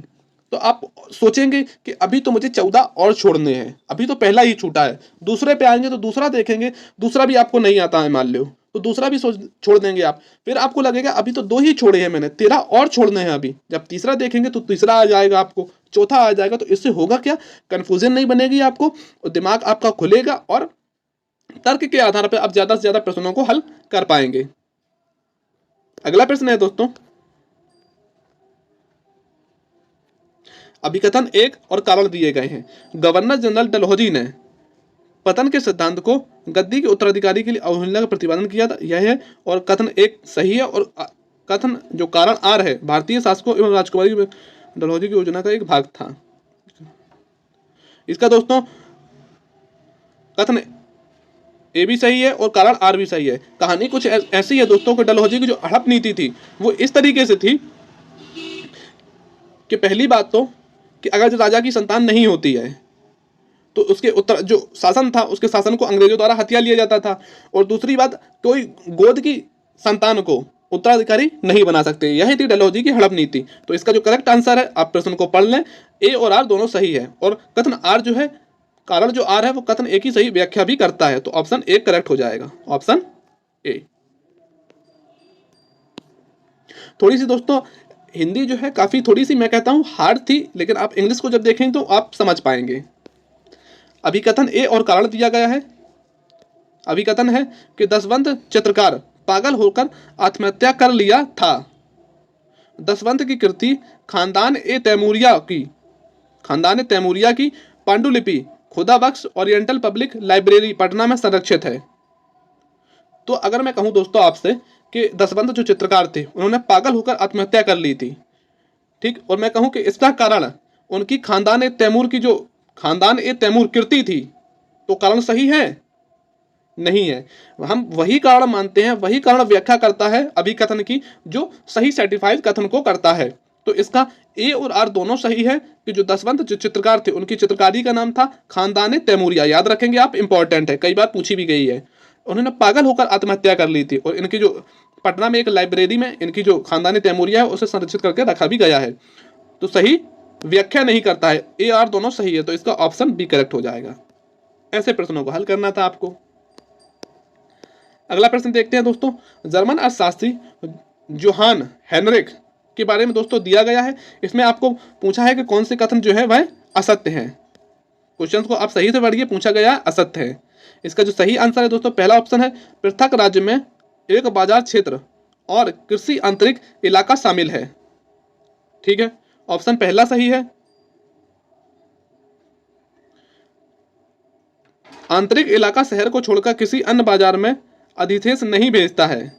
तो आप सोचेंगे कि अभी तो मुझे 14 और छोड़ने हैं, अभी तो पहला ही छूटा है। दूसरे पे आएंगे तो दूसरा देखेंगे, दूसरा भी आपको नहीं आता है मान लो, तो दूसरा भी सोच छोड़ देंगे आप। फिर आपको लगेगा अभी तो 2 ही छोड़े हैं मैंने, 13 और छोड़ने हैं अभी। जब तीसरा देखेंगे तो तीसरा आ जाएगा, आपको चौथा आ जाएगा। तो इससे होगा क्या? कन्फ्यूजन नहीं बनेगी आपको और दिमाग आपका खुलेगा और तर्क के आधार पर आप ज्यादा से ज्यादा प्रश्नों को हल कर पाएंगे। अगला प्रश्न है दोस्तों, अभिकथन एक और कारण दिए गए हैं। गवर्नर जनरल डलहौजी ने पतन के सिद्धांत को गद्दी के उत्तराधिकारी के लिए अवहेलना का प्रतिपादन किया था, यह है। और कथन एक सही है और कथन जो कारण आर है, भारतीय शासकों एवं राजकुमारी में डलहौजी की योजना का एक भाग था। इसका दोस्तों कथन ए भी सही है और कारण आर भी सही है। कहानी कुछ ऐसी है दोस्तों कि डलहौजी की जो हड़प नीति थी वो इस तरीके से थी कि पहली बात तो कि अगर जो राजा की संतान नहीं होती है तो उसके उत्तर जो शासन था उसके शासन को अंग्रेजों द्वारा हथिया लिया जाता था। और दूसरी बात, कोई गोद की संतान को उत्तराधिकारी नहीं बना सकते। यही थी डलहौजी की हड़प नीति। तो इसका जो करेक्ट आंसर है, आप प्रश्न को पढ़ लें, ए और आर दोनों सही है। और कथन आर जो है, कारण जो आर है वो कथन ए की सही व्याख्या भी करता है। तो ऑप्शन ए करेक्ट हो जाएगा, ऑप्शन ए। थोड़ी सी दोस्तों हिंदी जो है काफी थोड़ी सी मैं कहता हूं हार्ड थी, लेकिन आप इंग्लिश को जब देखें तो आप समझ पाएंगे। अभिकथन ए और कारण दिया गया है। अभिकथन है कि दसवंत चित्रकार पागल होकर आत्महत्या कर लिया था। दसवंत की कृति खानदान ए तैमूरिया की पांडुलिपि खुदा बख्श ओरिएंटल पब्लिक लाइब्रेरी पटना में संरक्षित है। तो अगर मैं कहूं दोस्तों आपसे कि दसवंत जो चित्रकार थे उन्होंने पागल होकर आत्महत्या कर ली थी, ठीक, और मैं कहूं कि इसका कारण उनकी खानदान ए तैमूर कृति थी, तो कारण सही है? नहीं है। हम वही कारण मानते हैं, वही कारण व्याख्या करता है अभिकथन की जो सही सर्टिफाइड कथन को करता है। तो इसका ए और आर दोनों सही है कि जो दसवंत जो चित्रकार थे उनकी चित्रकारी का नाम था खानदान तैमूरिया। याद रखेंगे आप, इंपॉर्टेंट है, कई बार पूछी भी गई है। उन्होंने पागल होकर आत्महत्या कर ली थी और इनकी जो पटना में एक लाइब्रेरी में इनकी जो खानदान तैमूरिया है उसे संरक्षित करके रखा भी गया है। तो सही व्याख्या नहीं करता है, ए आर दोनों सही है। तो इसका ऑप्शन बी करेक्ट हो जाएगा। ऐसे प्रश्नों को हल करना था आपको। अगला प्रश्न देखते हैं दोस्तों, जर्मन अर्थशास्त्री जोहान हेनरिक के बारे में दोस्तों दिया गया है। इसमें आपको पूछा है कि कौन से कथन जो है वह असत्य है। क्वेश्चन को आप सही से पढ़िए, पूछा गया असत्य है। इसका जो सही आंसर है दोस्तों, पहला ऑप्शन है पृथक राज्य में एक बाजार क्षेत्र और कृषि आंतरिक इलाका शामिल है। ठीक है, ऑप्शन पहला सही है। आंतरिक इलाका शहर को छोड़कर किसी अन्य बाजार में अधिशेष नहीं भेजता है।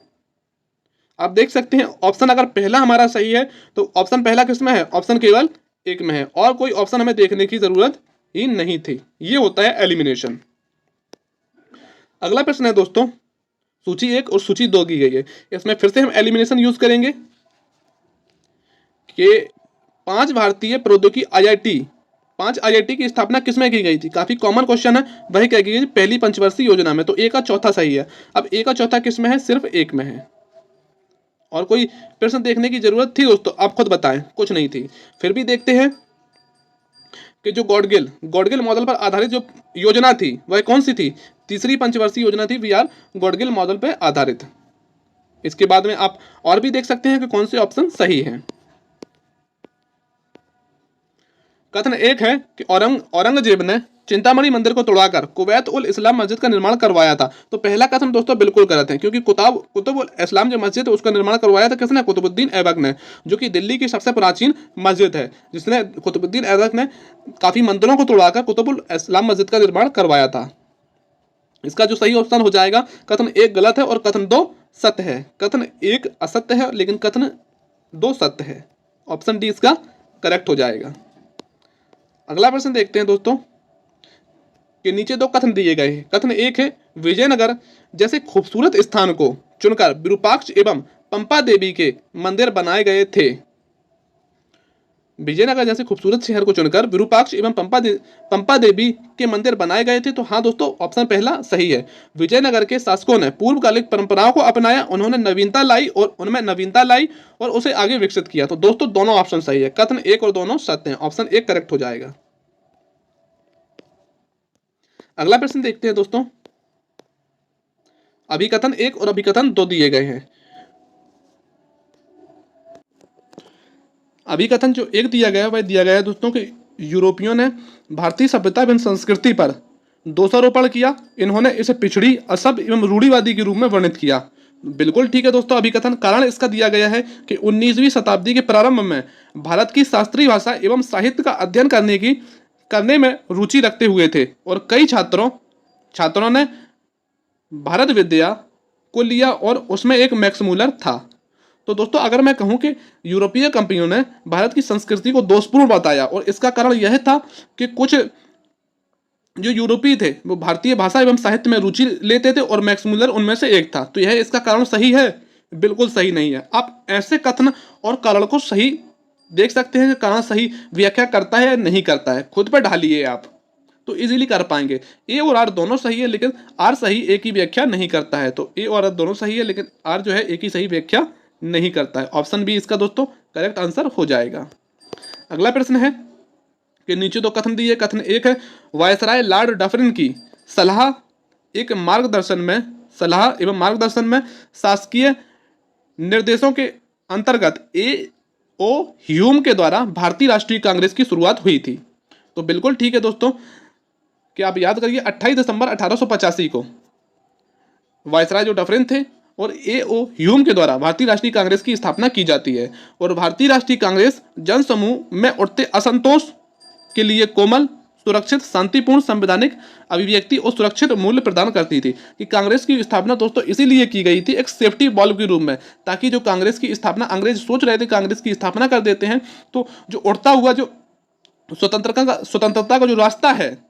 आप देख सकते हैं ऑप्शन अगर पहला हमारा सही है तो ऑप्शन पहला किसमें है? ऑप्शन केवल एक में है और कोई ऑप्शन हमें देखने की जरूरत ही नहीं थी। ये होता है एलिमिनेशन। अगला प्रश्न है दोस्तों, सूची 1 और सूची 2 की गई है। इसमें फिर से हम एलिमिनेशन यूज करेंगे कि 5 भारतीय प्रौद्योगिकी IIT 5 IIT की स्थापना किसमें की गई थी? काफी कॉमन क्वेश्चन है। वही क्या की गई? पहली पंचवर्षीय योजना में। तो ए का चौथा सही है। अब ए का चौथा किसमें है? सिर्फ एक में है। और कोई प्रश्न देखने की जरूरत थी दोस्तों? आप खुद बताएं, कुछ नहीं थी। फिर भी देखते हैं कि जो गॉडगिल मॉडल पर आधारित जो योजना थी वह कौन सी थी? तीसरी पंचवर्षीय योजना थी VR गॉडगिल मॉडल पर आधारित। इसके बाद में आप और भी देख सकते हैं कि कौन से ऑप्शन सही हैं। कथन एक है कि औरंगजेब ने चिंतामणि मंदिर को तोड़वाकर कुवैत उल इस्लाम मस्जिद का निर्माण करवाया था। तो पहला कथन दोस्तों बिल्कुल गलत है, क्योंकि कुतुब उल इस्लाम जो मस्जिद है उसका निर्माण करवाया था किसने? कुतुबुद्दीन ऐबक ने, जो कि दिल्ली की सबसे प्राचीन मस्जिद है, जिसने कुतुबुद्दीन ऐबक ने काफी मंदिरों को तोड़वाकर कुतुब उल इस्लाम मस्जिद का निर्माण करवाया था। इसका जो सही ऑप्शन हो जाएगा, कथन 1 गलत है और कथन 2 सत्य है। कथन 1 असत्य है लेकिन कथन 2 सत्य है। ऑप्शन डी इसका करेक्ट हो जाएगा। अगला प्रश्न देखते हैं दोस्तों कि नीचे 2 कथन दिए गए हैं। कथन 1 है विजयनगर जैसे खूबसूरत स्थान को चुनकर विरूपाक्ष एवं पंपा देवी के मंदिर बनाए गए थे। विजयनगर जैसे खूबसूरत शहर को चुनकर विरूपाक्ष एवं पंपा देवी के मंदिर बनाए गए थे। तो हाँ दोस्तों, ऑप्शन पहला सही है। विजयनगर के शासकों ने पूर्वकालिक परंपराओं को अपनाया, उन्होंने नवीनता लाई और उसे आगे विकसित किया। तो दोस्तों दोनों ऑप्शन सही है। कथन 1 और दोनों सत्य हैं। ऑप्शन 1 करेक्ट हो जाएगा। अगला प्रश्न देखते हैं दोस्तों। अभिकथन 1 और अभिकथन 2 दिए गए हैं। अभिकथन जो 1 दिया गया वह दिया गया है दोस्तों कि यूरोपियों ने भारतीय सभ्यता एवं संस्कृति पर दोषारोपण किया, इन्होंने इसे पिछड़ी, असभ्य एवं रूढ़िवादी के रूप में वर्णित किया। बिल्कुल ठीक है दोस्तों अभिकथन। कारण इसका दिया गया है कि 19वीं शताब्दी के प्रारंभ में भारत की शास्त्रीय भाषा एवं साहित्य का अध्ययन करने में रुचि रखते हुए थे और कई छात्रों ने भारत विद्या को लिया और उसमें एक मैक्स मूलर था। तो दोस्तों अगर मैं कहूं कि यूरोपीय कंपनियों ने भारत की संस्कृति को दोषपूर्ण बताया और इसका कारण यह था कि कुछ जो यूरोपीय थे वो भारतीय भाषा एवं साहित्य में रुचि लेते थे और मैक्स मूलर उनमें से एक था, तो यह इसका कारण सही है? बिल्कुल सही नहीं है। आप ऐसे कथन और कारण को सही देख सकते हैं कि कारण सही व्याख्या करता है या नहीं करता है, खुद पर ढालिए आप तो इजीली कर पाएंगे। ए और आर दोनों सही है लेकिन आर सही ए की व्याख्या नहीं करता है। तो ए और आर दोनों सही है लेकिन आर जो है ए की सही व्याख्या नहीं करता है। ऑप्शन बी इसका दोस्तों करेक्ट आंसर हो जाएगा। अगला प्रश्न है कि नीचे 2 कथन दिए। कथन 1 है वायसराय लॉर्ड डफरिन की सलाह एवं मार्गदर्शन में शासकीय निर्देशों के अंतर्गत ए.ओ. ह्यूम के द्वारा भारतीय राष्ट्रीय कांग्रेस की शुरुआत हुई थी। तो बिल्कुल ठीक है दोस्तों कि आप याद करिए 28 दिसंबर 1885 को वायसराय जो डफरिन थे और ए.ओ. ह्यूम के द्वारा भारतीय राष्ट्रीय कांग्रेस की स्थापना की जाती है। और भारतीय राष्ट्रीय कांग्रेस जन समूह में उठते असंतोष के लिए कोमल, सुरक्षित, शांतिपूर्ण, संवैधानिक अभिव्यक्ति और सुरक्षित मूल्य प्रदान करती थी। कि कांग्रेस की स्थापना दोस्तों इसीलिए की गई थी एक सेफ्टी बॉल्व के रूप में, ताकि जो कांग्रेस की स्थापना अंग्रेज सोच रहे थे कांग्रेस की स्थापना कर देते हैं तो जो उठता हुआ जो स्वतंत्रता का जो रास्ता है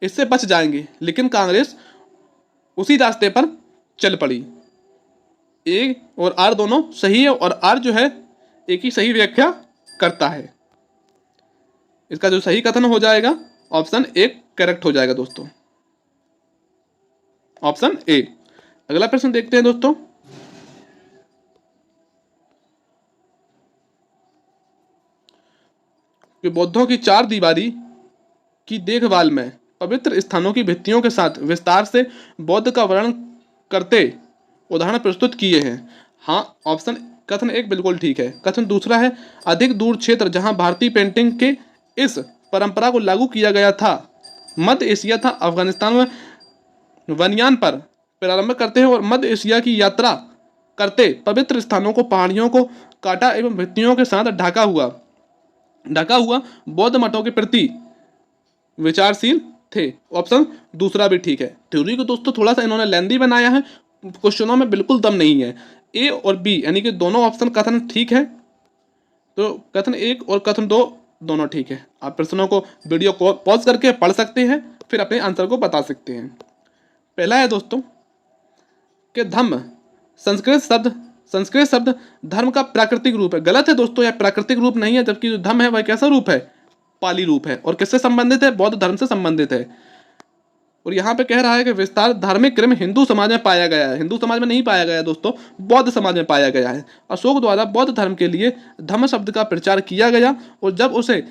इससे बच जाएंगे, लेकिन कांग्रेस उसी रास्ते पर चल पड़ी। ए और आर दोनों सही है और आर जो है ए की सही व्याख्या करता है। इसका जो सही कथन हो जाएगा ऑप्शन 1 करेक्ट हो जाएगा दोस्तों, ऑप्शन ए। अगला प्रश्न देखते हैं दोस्तों कि बौद्धों की 4 दीवारी की देखभाल में पवित्र स्थानों की भित्तियों के साथ विस्तार से बौद्ध का वर्णन करते उदाहरण प्रस्तुत किए हैं। हाँ, ऑप्शन कथन 1 बिल्कुल ठीक है। कथन दूसरा है अधिक दूर क्षेत्र जहां भारतीय पेंटिंग के इस परंपरा को लागू किया गया था मध्य एशिया था। अफगानिस्तान में वनयान पर प्रारंभ करते हैं और मध्य एशिया की यात्रा करते पवित्र स्थानों को पहाड़ियों को काटा एवं भित्तियों के साथ ढका हुआ बौद्ध मठों के प्रति विचारशील थे। ऑप्शन दूसरा भी ठीक है। थ्योरी को दोस्तों थोड़ा सा इन्होंने लेंदी बनाया है, क्वेश्चनों में बिल्कुल दम नहीं है। ए और बी यानी कि दोनों ऑप्शन कथन ठीक है, तो कथन 1 और कथन 2 दोनों ठीक है। आप प्रश्नों को वीडियो को पॉज करके पढ़ सकते हैं, फिर अपने आंसर को बता सकते हैं। पहला है दोस्तों कि धम्म संस्कृत शब्द धर्म का प्राकृतिक रूप है। गलत है दोस्तों, यह प्राकृतिक रूप नहीं है, जबकि जो धम्म है वह कैसा रूप है? पाली रूप है। और किससे संबंधित है? बौद्ध धर्म से संबंधित है। और यहाँ पे कह रहा है कि विस्तार धार्मिक क्रम हिंदू समाज में पाया गया है। हिंदू समाज में नहीं पाया गया दोस्तों, बौद्ध समाज में पाया गया है। अशोक द्वारा बौद्ध धर्म के लिए धम्म शब्द का प्रचार किया गया और जब उसे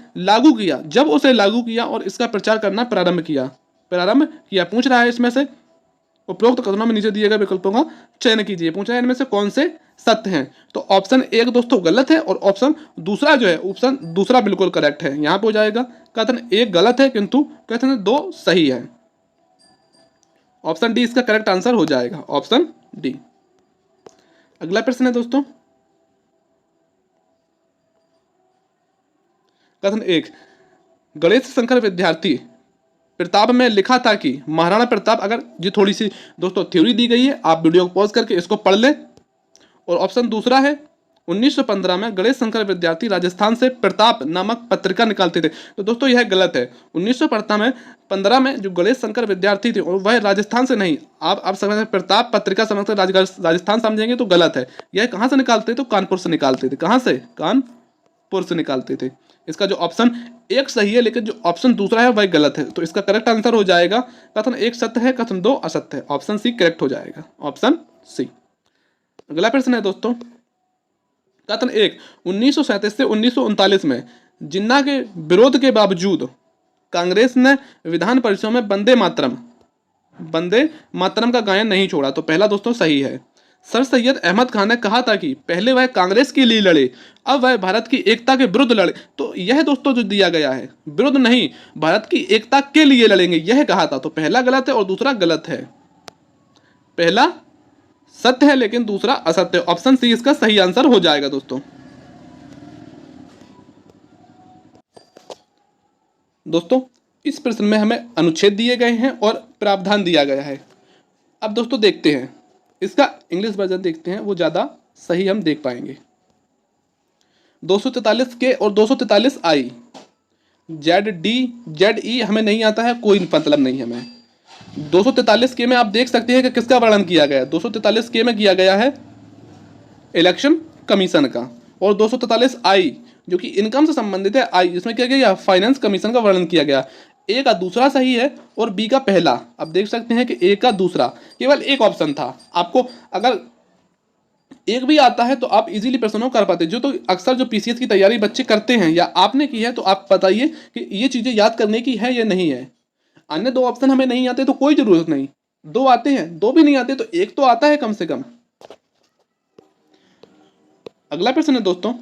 लागू किया और इसका प्रचार करना प्रारंभ किया। पूछ रहा है इसमें से उपरोक्त कथनों में नीचे दिए गए विकल्पों का चयन कीजिए। पूछा है इनमें से कौन से सत्य हैं। तो ऑप्शन एक दोस्तों गलत है और ऑप्शन दूसरा जो है ऑप्शन दूसरा बिल्कुल करेक्ट है। यहाँ पे हो जाएगा कथन एक गलत है किंतु कथन दो सही है। ऑप्शन डी इसका करेक्ट आंसर हो जाएगा, ऑप्शन डी। अगला प्रश्न है दोस्तों, कथन एक, गणेश शंकर विद्यार्थी प्रताप में लिखा था कि महाराणा प्रताप, अगर ये थोड़ी सी दोस्तों थ्योरी दी गई है, आप वीडियो को पॉज करके इसको पढ़ लें। और ऑप्शन दूसरा है 1915 में गणेश शंकर विद्यार्थी राजस्थान से प्रताप नामक पत्रिका निकालते थे। तो दोस्तों यह गलत है। 1915 में जो गणेश शंकर विद्यार्थी थे और वह राजस्थान से नहीं, आप समझते प्रताप पत्रिका समझते राजस्थान समझेंगे तो गलत है। यह कहाँ से निकालते थे? तो कानपुर से निकालते थे। कहाँ से? कानपुर से निकालते थे। इसका जो ऑप्शन एक सही है लेकिन जो ऑप्शन दूसरा है वह गलत है। तो इसका करेक्ट आंसर हो जाएगा कथन एक सत्य है, कथन दो असत्य है। ऑप्शन सी करेक्ट हो जाएगा, ऑप्शन सी। अगला प्रश्न है दोस्तों, कथन एक, 1937 से 1939 में जिन्ना के विरोध के बावजूद कांग्रेस ने विधान परिषद में वंदे मातरम का गायन नहीं छोड़ा। तो पहला दोस्तों सही है। सर सैयद अहमद खान ने कहा था कि पहले वह कांग्रेस के लिए लड़े, अब वह भारत की एकता के विरुद्ध लड़े। तो यह दोस्तों जो दिया गया है, विरुद्ध नहीं, भारत की एकता के लिए लड़ेंगे, यह कहा था। तो पहला गलत है और दूसरा गलत है। पहला सत्य है लेकिन दूसरा असत्य। ऑप्शन सी इसका सही आंसर हो जाएगा दोस्तों। दोस्तों इस प्रश्न में हमें अनुच्छेद दिए गए हैं और प्रावधान दिया गया है। अब दोस्तों देखते हैं इसका इंग्लिश वर्जन, देखते हैं वो ज़्यादा सही हम देख पाएंगे। 243 के और 243 आई, ZD हमें नहीं आता है, कोई मतलब नहीं हमें। 243 के में आप देख सकते हैं कि किसका वर्णन किया गया है। 243 के में किया गया है इलेक्शन कमीशन का, और 243 आई जो कि इनकम से संबंधित है, आई इसमें क्या गया, फाइनेंस कमीशन का वर्णन किया गया। ए का दूसरा सही है और बी का पहला। अब देख सकते हैं कि ए का दूसरा, केवल एक ऑप्शन था। आपको अगर एक भी आता है तो आप इजीली प्रश्नों कर पाते। जो तो अक्सर जो पीसीएस की तैयारी बच्चे करते हैं या आपने की है, तो आप बताइए कि ये चीज़ें याद करने की है या नहीं है। अन्य दो ऑप्शन हमें नहीं आते तो कोई ज़रूरत नहीं, दो आते हैं, दो भी नहीं आते तो एक तो आता है कम से कम। अगला प्रश्न है दोस्तों,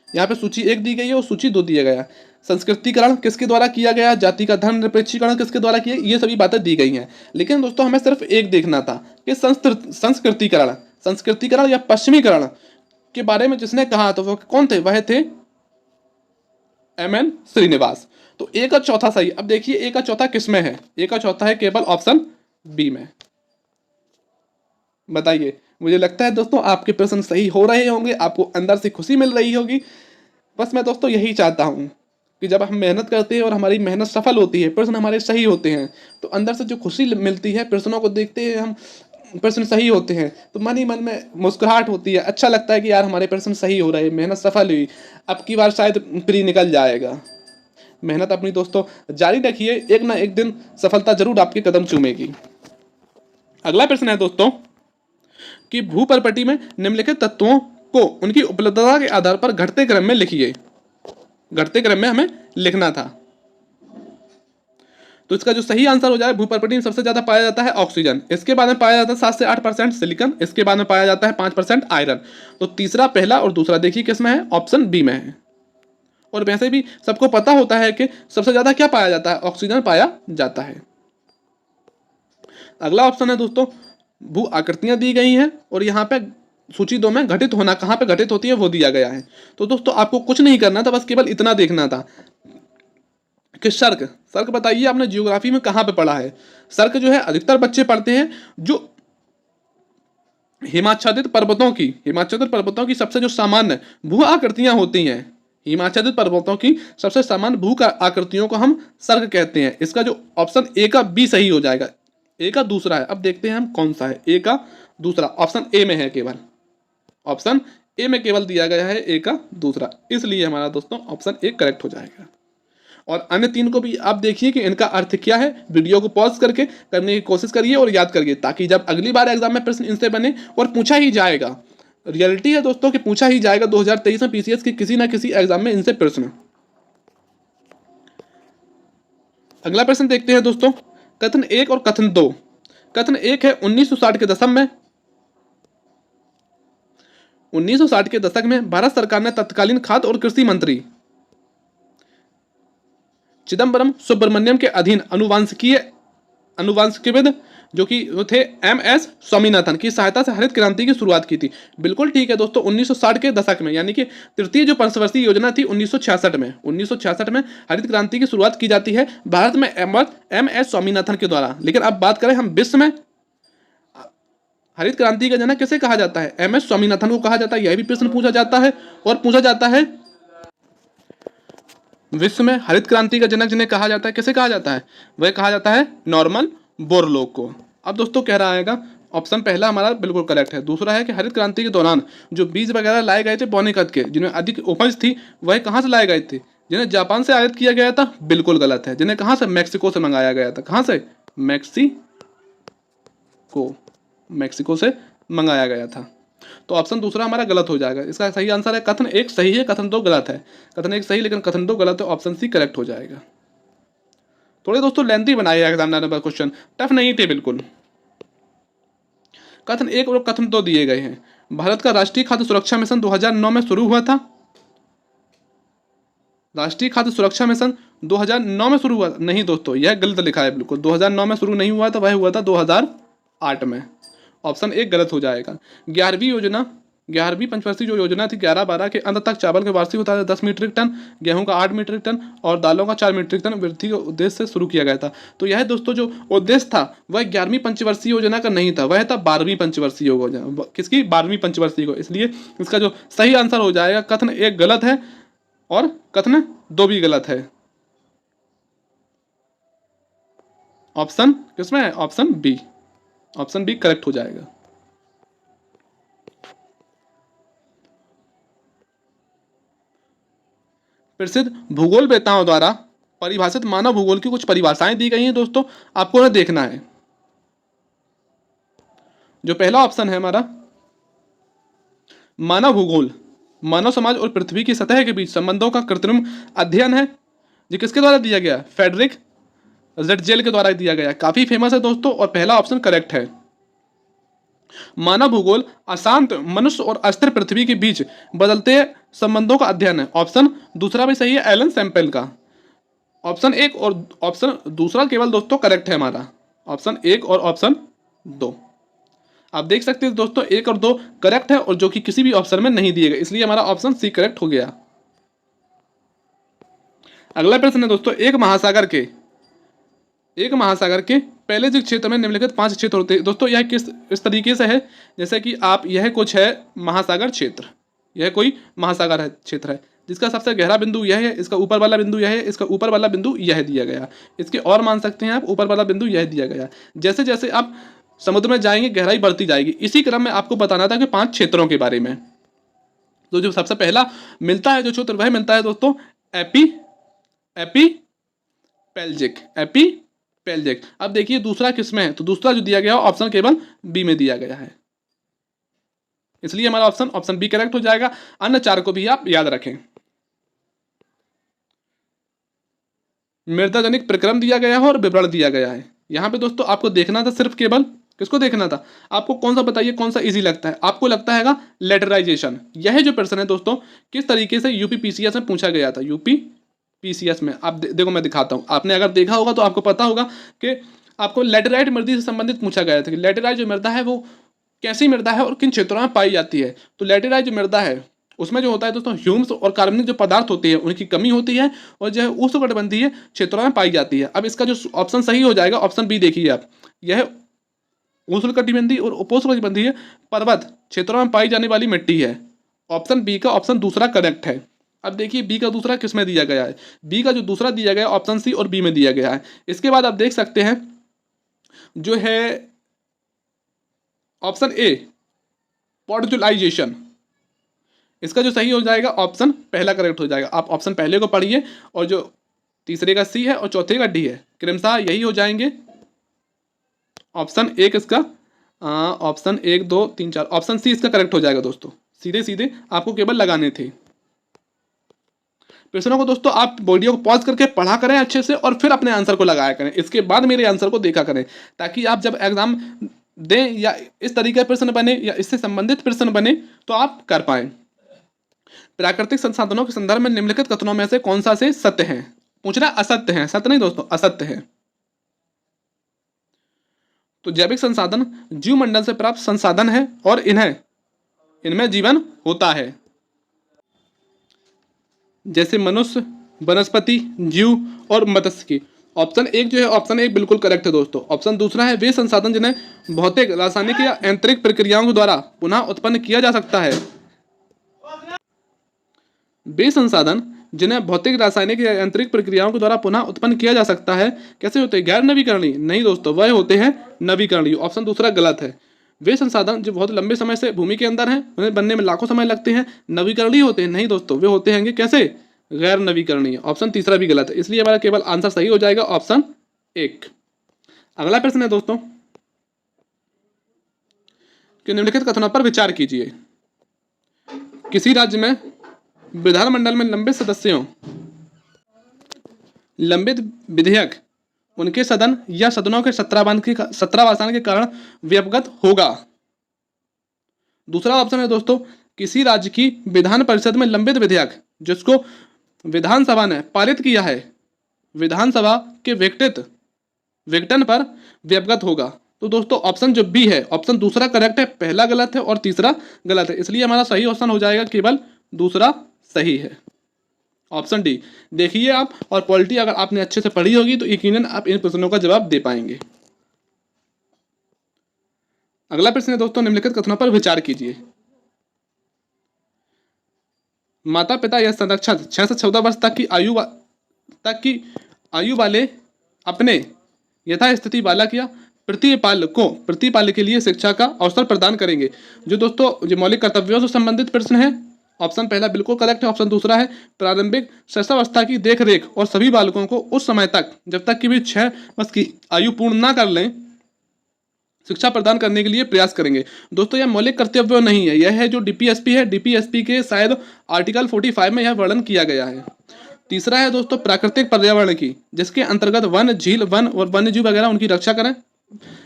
यहाँ पे सूची एक दी गई है और सूची दो दिया गया। संस्कृतिकरण किसके द्वारा किया गया, जाति का धर्मनिरपेक्षीकरण किसके द्वारा किया, ये सभी बातें दी गई हैं। लेकिन दोस्तों हमें सिर्फ एक देखना था कि संस्कृतिकरण या पश्चिमीकरण के बारे में जिसने कहा तो वो कौन थे, वह थे MN श्रीनिवास। तो ए का चौथा सही। अब देखिए ए का चौथा किसमें है, ए का चौथा है केवल ऑप्शन बी में। बताइए, मुझे लगता है दोस्तों आपके प्रश्न सही हो रहे होंगे, आपको अंदर से खुशी मिल रही होगी। बस मैं दोस्तों यही चाहता हूँ कि जब हम मेहनत करते हैं और हमारी मेहनत सफल होती है, प्रश्न हमारे सही होते हैं, तो अंदर से जो खुशी मिलती है, प्रश्नों को देखते हैं हम, प्रश्न सही होते हैं तो मन ही मन में मुस्कुराहट होती है। अच्छा लगता है कि यार हमारे प्रश्न सही हो रहे, मेहनत सफल हुई, अब की बार शायद प्री निकल जाएगा। मेहनत अपनी दोस्तों जारी रखिए, एक ना एक दिन सफलता जरूर आपके कदम चूमेगी। अगला प्रश्न है दोस्तों कि भू प्रॉपर्टी में निम्नलिखित तत्वों को उनकी उपलब्धता के आधार पर घटते क्रम में लिखिए। घटते क्रम में हमें लिखना था। तो इसका जो सही आंसर हो जाए, भू प्रॉपर्टी में सबसे ज्यादा पाया जाता है ऑक्सीजन, इसके बाद में पाया जाता है 7 से 8% सिलिकॉन, इसके बाद में पाया जाता है 5% आयरन। तो तीसरा, पहला और दूसरा देखिए किसमें है, ऑप्शन बी में है। और वैसे भी सबको पता होता है कि सबसे ज्यादा क्या पाया जाता है, ऑक्सीजन पाया जाता है। अगला ऑप्शन है दोस्तों, भू आकृतियां दी गई हैं और यहाँ पे सूची 2 में घटित होना कहाँ पे घटित होती है वो दिया गया है। तो दोस्तों आपको कुछ नहीं करना था, बस केवल इतना देखना था कि सर्क बताइए आपने जियोग्राफी में कहाँ पे पढ़ा है। सर्क जो है अधिकतर बच्चे पढ़ते हैं जो हिमाच्छादित पर्वतों की सबसे जो सामान्य भू आकृतियां होती हैं, हिमाच्छादित पर्वतों की सबसे सामान्य भू आकृतियों को हम सर्क कहते हैं। इसका जो ऑप्शन ए का बी सही हो जाएगा, ए का दूसरा है। अब देखते हैं हम कौन सा है, ए का दूसरा, ऑप्शन ए में है, केवल ऑप्शन ए में केवल दिया गया है ए का दूसरा, इसलिए हमारा दोस्तों ऑप्शन ए करेक्ट हो जाएगा। और अन्य तीन को भी आप देखिए कि इनका अर्थ क्या है, वीडियो को पॉज करके करने की कोशिश करिए और याद करिए, ताकि जब अगली बार एग्जाम में प्रश्न इनसे बने और पूछा ही जाएगा, रियलिटी है दोस्तों कि पूछा ही जाएगा 2023 में पीसीएस के किसी ना किसी एग्जाम में इनसे प्रश्न। अगला प्रश्न देखते हैं दोस्तों, कथन 1 और कथन 2। कथन 1 है 1960 के दशक में 1960 के दशक में भारत सरकार ने तत्कालीन खाद्य और कृषि मंत्री चिदम्बरम सुब्रमण्यम के अधीन अनुवांशिकविद जो कि वो थे MS स्वामीनाथन की सहायता से हरित क्रांति की शुरुआत की थी। बिल्कुल ठीक है दोस्तों, 1960 के दशक में, यानी कि तृतीय जो पंचवर्षीय योजना थी 1966 में, 1966 में हरित क्रांति की शुरुआत की जाती है भारत में MS स्वामीनाथन के द्वारा। लेकिन अब बात करें हम विश्व में हरित क्रांति का जनक किसे कहा जाता है? MS स्वामीनाथन को कहा जाता है। यह भी प्रश्न पूछा जाता है। और पूछा जाता है विश्व में हरित क्रांति का जनक जिन्हें कहा जाता है, किसे कहा जाता है? वह कहा जाता है नॉर्मन बोरलॉग को। अब दोस्तों कह रहा है ऑप्शन पहला हमारा बिल्कुल करेक्ट है। दूसरा है कि हरित क्रांति के दौरान जो बीज वगैरह लाए गए थे बौने कद के, जिनमें अधिक उपज थी, वह कहाँ से लाए गए थे? जिन्हें जापान से आयात किया गया था, बिल्कुल गलत है। जिन्हें कहाँ से? मैक्सिको से मंगाया गया था। कहाँ से? मैक्सिको से मंगाया गया था। तो ऑप्शन दूसरा हमारा गलत हो जाएगा। इसका सही आंसर है कथन 1 सही है, कथन 2 गलत है। कथन 1 सही लेकिन कथन 2 गलत है। ऑप्शन सी करेक्ट हो जाएगा। थोड़े दोस्तों लेंथी बनाए एग्जामिनर पर क्वेश्चन, टफ नहीं थे बिल्कुल। कथन 1 और कथन 2 दिए गए हैं। भारत का राष्ट्रीय खाद्य सुरक्षा मिशन 2009 में शुरू हुआ था। राष्ट्रीय खाद्य सुरक्षा मिशन 2009 में शुरू हुआ? नहीं दोस्तों, यह गलत लिखा है बिल्कुल। 2009 में शुरू नहीं हुआ था, वह हुआ था 2008 में। ऑप्शन 1 गलत हो जाएगा। 11वीं पंचवर्षीय जो योजना थी 11-12 के अंत तक चावल के वार्षिक उत्पादन 10 मीट्रिक टन, गेहूं का 8 मीट्रिक टन और दालों का 4 मीट्रिक टन वृद्धि के उद्देश्य से शुरू किया गया था। तो यह दोस्तों जो उद्देश्य था वह 11वीं पंचवर्षीय योजना का नहीं था, वह था 12वीं पंचवर्षीय योजना। किसकी? 12वीं पंचवर्षीय को। इसलिए इसका जो सही आंसर हो जाएगा कथन 1 गलत है और कथन 2 भी गलत है। ऑप्शन किसमें है? Option B. Option B correct हो जाएगा। प्रसिद्ध भूगोलवेत्ताओं द्वारा परिभाषित मानव भूगोल की कुछ परिभाषाएं दी गई हैं दोस्तों, आपको उन्हें देखना है। जो पहला ऑप्शन है हमारा, मानव भूगोल मानव समाज और पृथ्वी की सतह के बीच संबंधों का कृत्रिम अध्ययन है। ये किसके द्वारा दिया गया? फेडरिक ज़ेटज़ेल के द्वारा दिया गया। काफी फेमस है दोस्तों और पहला ऑप्शन करेक्ट है। मानव भूगोल अशांत मनुष्य और अस्थिर पृथ्वी के बीच बदलते संबंधों का अध्ययन है। ऑप्शन दूसरा भी सही है, एलन सैम्पल का। ऑप्शन 1 और ऑप्शन दूसरा केवल दोस्तों करेक्ट है हमारा। ऑप्शन 1 और ऑप्शन 2 आप देख सकते हैं दोस्तों, 1 और 2 करेक्ट है और जो कि किसी भी ऑप्शन में नहीं दिए गए, इसलिए हमारा ऑप्शन सी करेक्ट हो गया। अगला प्रश्न है दोस्तों, एक महासागर के पहले जो क्षेत्र में निम्नलिखित 5 क्षेत्र होते हैं। दोस्तों यह इस तरीके से है जैसे कि आप, यह कुछ है महासागर क्षेत्र, यह कोई महासागर है क्षेत्र है जिसका सबसे गहरा बिंदु यह है, इसका ऊपर वाला बिंदु यह है, इसका ऊपर वाला बिंदु यह दिया गया, इसके और मान सकते हैं आप, ऊपर वाला बिंदु यह दिया गया। जैसे जैसे आप समुद्र में जाएंगे गहराई बढ़ती जाएगी। इसी क्रम में आपको बताना था कि 5 क्षेत्रों के बारे में। तो जो सबसे पहला मिलता है जो क्षेत्र वह मिलता है दोस्तों एपीपेल्जिक। अब देखिए दूसरा किसमें है, तो दूसरा जो दिया गया ऑप्शन केवल बी में दिया गया है, इसलिए हमारा ऑप्शन बी करेक्ट हो जाएगा। अन्य 4 को भी आप याद रखें। मृदाजनिक प्रक्रम दिया गया है और विवरण दिया गया है। यहां पे दोस्तों आपको देखना था सिर्फ केवल किसको देखना था, आपको कौन सा बताइए कौन सा इजी लगता है। आपको लगता है लेटराइजेशन। यह जो प्रश्न है दोस्तों किस तरीके से यूपी पीसीएस में पूछा गया था। यूपी पीसीएस में आप देखो मैं दिखाता हूं, आपने अगर देखा होगा तो आपको पता होगा कि आपको लेटेराइट मृदा से संबंधित पूछा गया था कि लेटेराइट जो मृदा है वो कैसी मृदा है और किन क्षेत्रों में पाई जाती है। तो लेटेराइट जो मृदा है उसमें जो होता है दोस्तों ह्यूम्स और कार्बनिक जो पदार्थ होते हैं उनकी कमी होती है और जो है उष्णकटिबंधीय क्षेत्रों में पाई जाती है। अब इसका जो ऑप्शन सही हो जाएगा ऑप्शन बी देखिए आप, यह उष्णकटिबंधीय और उपोष्णकटिबंधीय पर्वत क्षेत्रों में पाई जाने वाली मिट्टी है। ऑप्शन बी का ऑप्शन दूसरा करेक्ट है। अब देखिए बी का दूसरा किस में दिया गया है, बी का जो दूसरा दिया गया है ऑप्शन सी और बी में दिया गया है। इसके बाद आप देख सकते हैं जो है ऑप्शन ए पॉडजुलाइजेशन, इसका जो सही हो जाएगा ऑप्शन पहला करेक्ट हो जाएगा। आप ऑप्शन पहले को पढ़िए और जो तीसरे का सी है और चौथे का डी है, क्रमशः यही हो जाएंगे। ऑप्शन एक इसका ऑप्शन 1 2 3 4 ऑप्शन सी इसका करेक्ट हो जाएगा दोस्तों। सीधे सीधे आपको केवल लगाने थे। प्रश्नों को दोस्तों आप वीडियो को पॉज करके पढ़ा करें अच्छे से और फिर अपने आंसर को लगाया करें, इसके बाद मेरे आंसर को देखा करें, ताकि आप जब एग्जाम दें या इस तरीके के प्रश्न बने या इससे संबंधित प्रश्न बने तो आप कर पाए। प्राकृतिक संसाधनों के संदर्भ में निम्नलिखित कथनों में से कौन सा से सत्य है? पूछ रहा असत्य है, सत्य नहीं दोस्तों, असत्य है। तो जैविक संसाधन जीवमंडल से प्राप्त संसाधन है और इनमें जीवन होता है, जैसे मनुष्य, वनस्पति, जीव और मत्स्य। ऑप्शन एक जो है, ऑप्शन एक बिल्कुल करेक्ट है दोस्तों। ऑप्शन दूसरा है वे संसाधन जिन्हें भौतिक, रासायनिक या यांत्रिक प्रक्रियाओं के द्वारा पुनः उत्पन्न किया जा सकता है। वे संसाधन जिन्हें भौतिक, रासायनिक या यांत्रिक प्रक्रियाओं के द्वारा पुनः उत्पन्न किया जा सकता है कैसे होते हैं? गैर नवीकरणीय। नहीं दोस्तों, वह होते हैं नवीकरणीय। ऑप्शन दूसरा गलत है। वे संसाधन जो बहुत लंबे समय से भूमि के अंदर हैं, उन्हें बनने में लाखों समय लगते हैं, नवीकरणीय होते हैं। नहीं दोस्तों, वे होते हैं कैसे? गैर नवीकरणीय। ऑप्शन तीसरा भी गलत है, इसलिए हमारा केवल आंसर सही हो जाएगा ऑप्शन एक। अगला प्रश्न है दोस्तों कि निम्नलिखित कथनों पर विचार कीजिए। किसी राज्य में विधानमंडल में लंबित विधेयक उनके सदन या सदनों के सत्रावसान के कारण व्यपगत होगा। दूसरा ऑप्शन है दोस्तों, किसी राज्य की विधान परिषद में लंबित विधेयक जिसको विधानसभा ने पारित किया है, विधानसभा के विघटन पर व्यपगत होगा। तो दोस्तों ऑप्शन जो बी है, ऑप्शन दूसरा करेक्ट है, पहला गलत है और तीसरा गलत है, इसलिए हमारा सही ऑप्शन हो जाएगा केवल दूसरा सही है, ऑप्शन डी। देखिए आप, और पॉलिटी अगर आपने अच्छे से पढ़ी होगी तो यकीनन आप इन प्रश्नों का जवाब दे पाएंगे। अगला प्रश्न है दोस्तों, निम्नलिखित कथनों पर विचार कीजिए। माता पिता या संरक्षक 6 से 14 वर्ष तक की आयु वाले अपने यथास्थिति बालक या प्रतिपाल के लिए शिक्षा का अवसर प्रदान करेंगे। जो दोस्तों जो मौलिक कर्तव्यों से संबंधित प्रश्न है, ऑप्शन पहला बिल्कुल करेक्ट है। ऑप्शन दूसरा है प्रारंभिक शिशावस्था की देखरेख और सभी बालकों को उस समय तक जब तक कि वे 6 वर्ष की आयु पूर्ण ना कर लें शिक्षा प्रदान करने के लिए प्रयास करेंगे। दोस्तों यह मौलिक कर्तव्य नहीं है, यह है जो डीपीएसपी है, डीपीएसपी के शायद आर्टिकल 45 में यह वर्णन किया गया है। तीसरा है दोस्तों प्राकृतिक पर्यावरण की, जिसके अंतर्गत वन, झील, वन और वन्यजीव वगैरह उनकी रक्षा करें,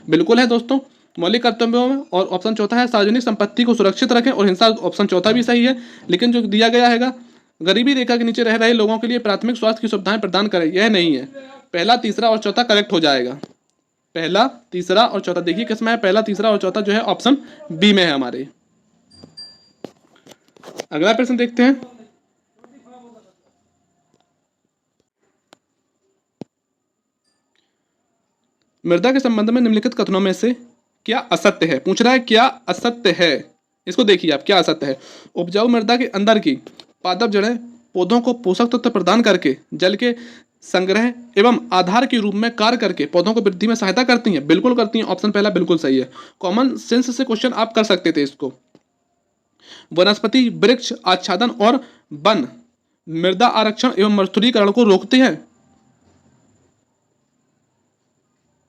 बिल्कुल है दोस्तों मौलिक कर्तव्यों में। और ऑप्शन चौथा है सार्वजनिक संपत्ति को सुरक्षित रखें और हिंसा, ऑप्शन चौथा भी सही है, लेकिन जो दिया गया है गरीबी रेखा के नीचे रह रहे लोगों के लिए प्राथमिक स्वास्थ्य की सुविधाएं प्रदान करें, यह नहीं है। पहला, तीसरा और चौथा करेक्ट हो जाएगा। पहला, तीसरा और चौथा, देखिए किसमें है, पहला, तीसरा और चौथा जो है ऑप्शन बी में है हमारे। अगला प्रश्न देखते हैं। मृदा के संबंध में निम्नलिखित कथनों में से क्या असत्य है? पूछ रहा है क्या असत्य है, इसको देखिए आप, क्या असत्य है। उपजाऊ मृदा के अंदर की पादप जड़ें पौधों को पोषक तत्व प्रदान करके जल के संग्रह एवं आधार के रूप में कार्य करके पौधों को वृद्धि में सहायता करती हैं, बिल्कुल करती हैं, ऑप्शन पहला बिल्कुल सही है। कॉमन सेंस से क्वेश्चन आप कर सकते थे इसको। वनस्पति, वृक्ष आच्छादन और वन मृदा आरक्षण एवं मरुस्थलीकरण को रोकते हैं,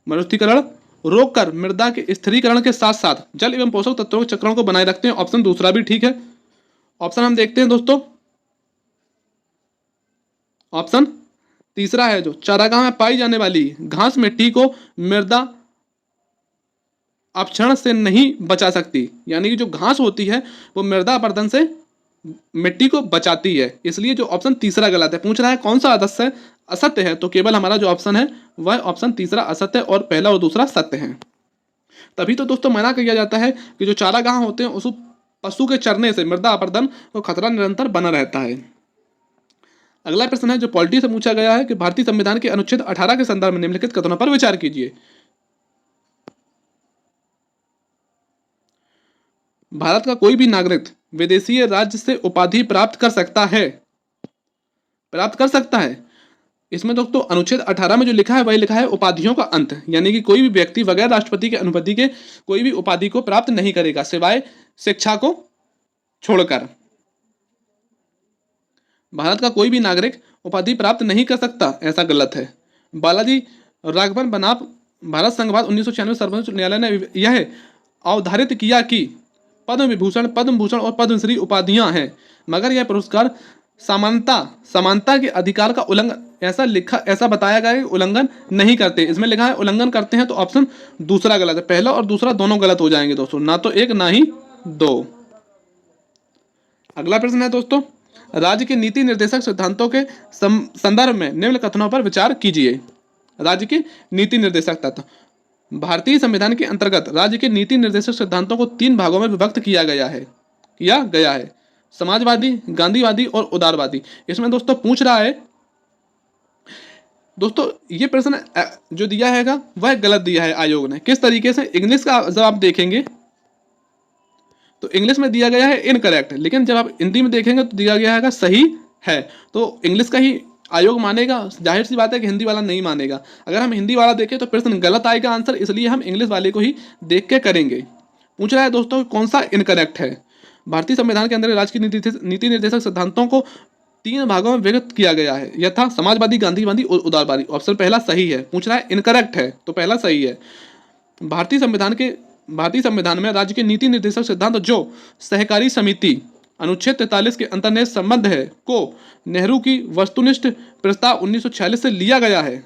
मरुस्थलीकरण रोककर मृदा के स्थिरीकरण के साथ साथ जल एवं पोषक तत्वों के चक्रों को बनाए रखते हैं, ऑप्शन दूसरा भी ठीक है। ऑप्शन हम देखते हैं दोस्तों, ऑप्शन तीसरा है जो चारागाह में पाई जाने वाली घास मिट्टी को मृदा अपक्षरण से नहीं बचा सकती, यानी कि जो घास होती है वो मृदा अपरदन से मिट्टी को बचाती है, इसलिए जो ऑप्शन तीसरा गलत है। पूछ रहा है कौन सा असत्य है, तो केवल हमारा जो ऑप्शन है वह ऑप्शन तीसरा असत्य और पहला और दूसरा सत्य है। तभी तो दोस्तों मना किया जाता है कि जो चारागाह होते हैं उस पशु के चरने से मृदा अपरदन को खतरा निरंतर बना रहता है। अगला प्रश्न है जो पॉलिटी से पूछा गया है कि भारतीय संविधान के अनुच्छेद 18 के संदर्भ में निम्नलिखित कथनों पर विचार कीजिए। भारत का कोई भी नागरिक विदेशी राज्य से उपाधि प्राप्त कर सकता है। इसमें दोस्तों अनुच्छेद 18 में जो लिखा है वही लिखा है उपाधियों का अंत, यानी कि कोई भी व्यक्ति बगैर राष्ट्रपति की अनुमति के कोई भी उपाधि को प्राप्त नहीं करेगा सिवाय शिक्षा को छोड़कर। भारत का कोई भी नागरिक उपाधि प्राप्त नहीं कर सकता, ऐसा गलत है। बालाजी राघवन बनाम भारत संघवाद 1996 सर्वोच्च न्यायालय ने यह अवधारित किया कि पद्म विभूषण, पद्म भूषण और पद्मश्री उपाधियां हैं, मगर यह पुरस्कार समानता, समानता के अधिकार का उल्लंघन, ऐसा लिखा, ऐसा बताया गया है कि उल्लंघन नहीं करते, इसमें लिखा है उल्लंघन करते हैं, तो ऑप्शन दूसरा गलत है। पहला और दूसरा दोनों गलत हो जाएंगे दोस्तों, ना तो एक ना ही दो। अगला प्रश्न है दोस्तों, राज्य के नीति निर्देशक सिद्धांतों के संदर्भ में निम्न कथनों पर विचार कीजिए। राज्य के नीति निर्देशक तत्व, भारतीय संविधान के अंतर्गत राज्य के नीति निर्देशक सिद्धांतों को 3 भागों में विभक्त किया गया है, समाजवादी, गांधीवादी और उदारवादी। इसमें दोस्तों पूछ रहा है, दोस्तों ये प्रश्न जो दिया हैगा वह गलत दिया है आयोग ने। किस तरीके से? इंग्लिश का जब आप देखेंगे तो इंग्लिश में दिया गया है इनकरेक्ट, लेकिन जब आप हिंदी में देखेंगे तो दिया गया है सही है। तो इंग्लिश का ही आयोग मानेगा, जाहिर सी बात है कि हिंदी वाला नहीं मानेगा। अगर हम हिंदी वाला देखें तो प्रश्न गलत आएगा आंसर, इसलिए हम इंग्लिश वाले को ही देख के करेंगे। पूछ रहा है दोस्तों कौन सा इनकरेक्ट है। भारतीय संविधान के अंदर राज्य की नीति निर्देशक सिद्धांतों को 3 भागों में विभक्त किया गया है, यथा समाजवादी, गांधीवादी और उदारवादी। ऑप्शन पहला सही है। पूछ रहा है इनकरेक्ट है, तो पहला सही है। भारतीय संविधान में राज्य के नीति निर्देशक सिद्धांत जो सहकारी समिति अनुच्छेद 43 के अंतर्निहित संबंध है को नेहरू की वस्तुनिष्ठ प्रस्ताव 1946 से लिया गया है।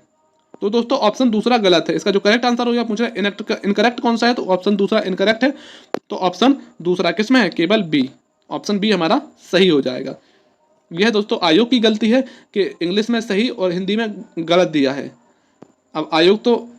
तो दोस्तों ऑप्शन दूसरा गलत है। इसका जो करेक्ट आंसर हो गया, पूछ रहा है इनकरेक्ट कौन सा है, तो ऑप्शन दूसरा इनकरेक्ट है। तो ऑप्शन दूसरा किसमें है? केवल बी, ऑप्शन बी हमारा सही हो जाएगा। यह दोस्तों आयोग की गलती है कि इंग्लिश में सही और हिंदी में गलत दिया है। अब आयोग तो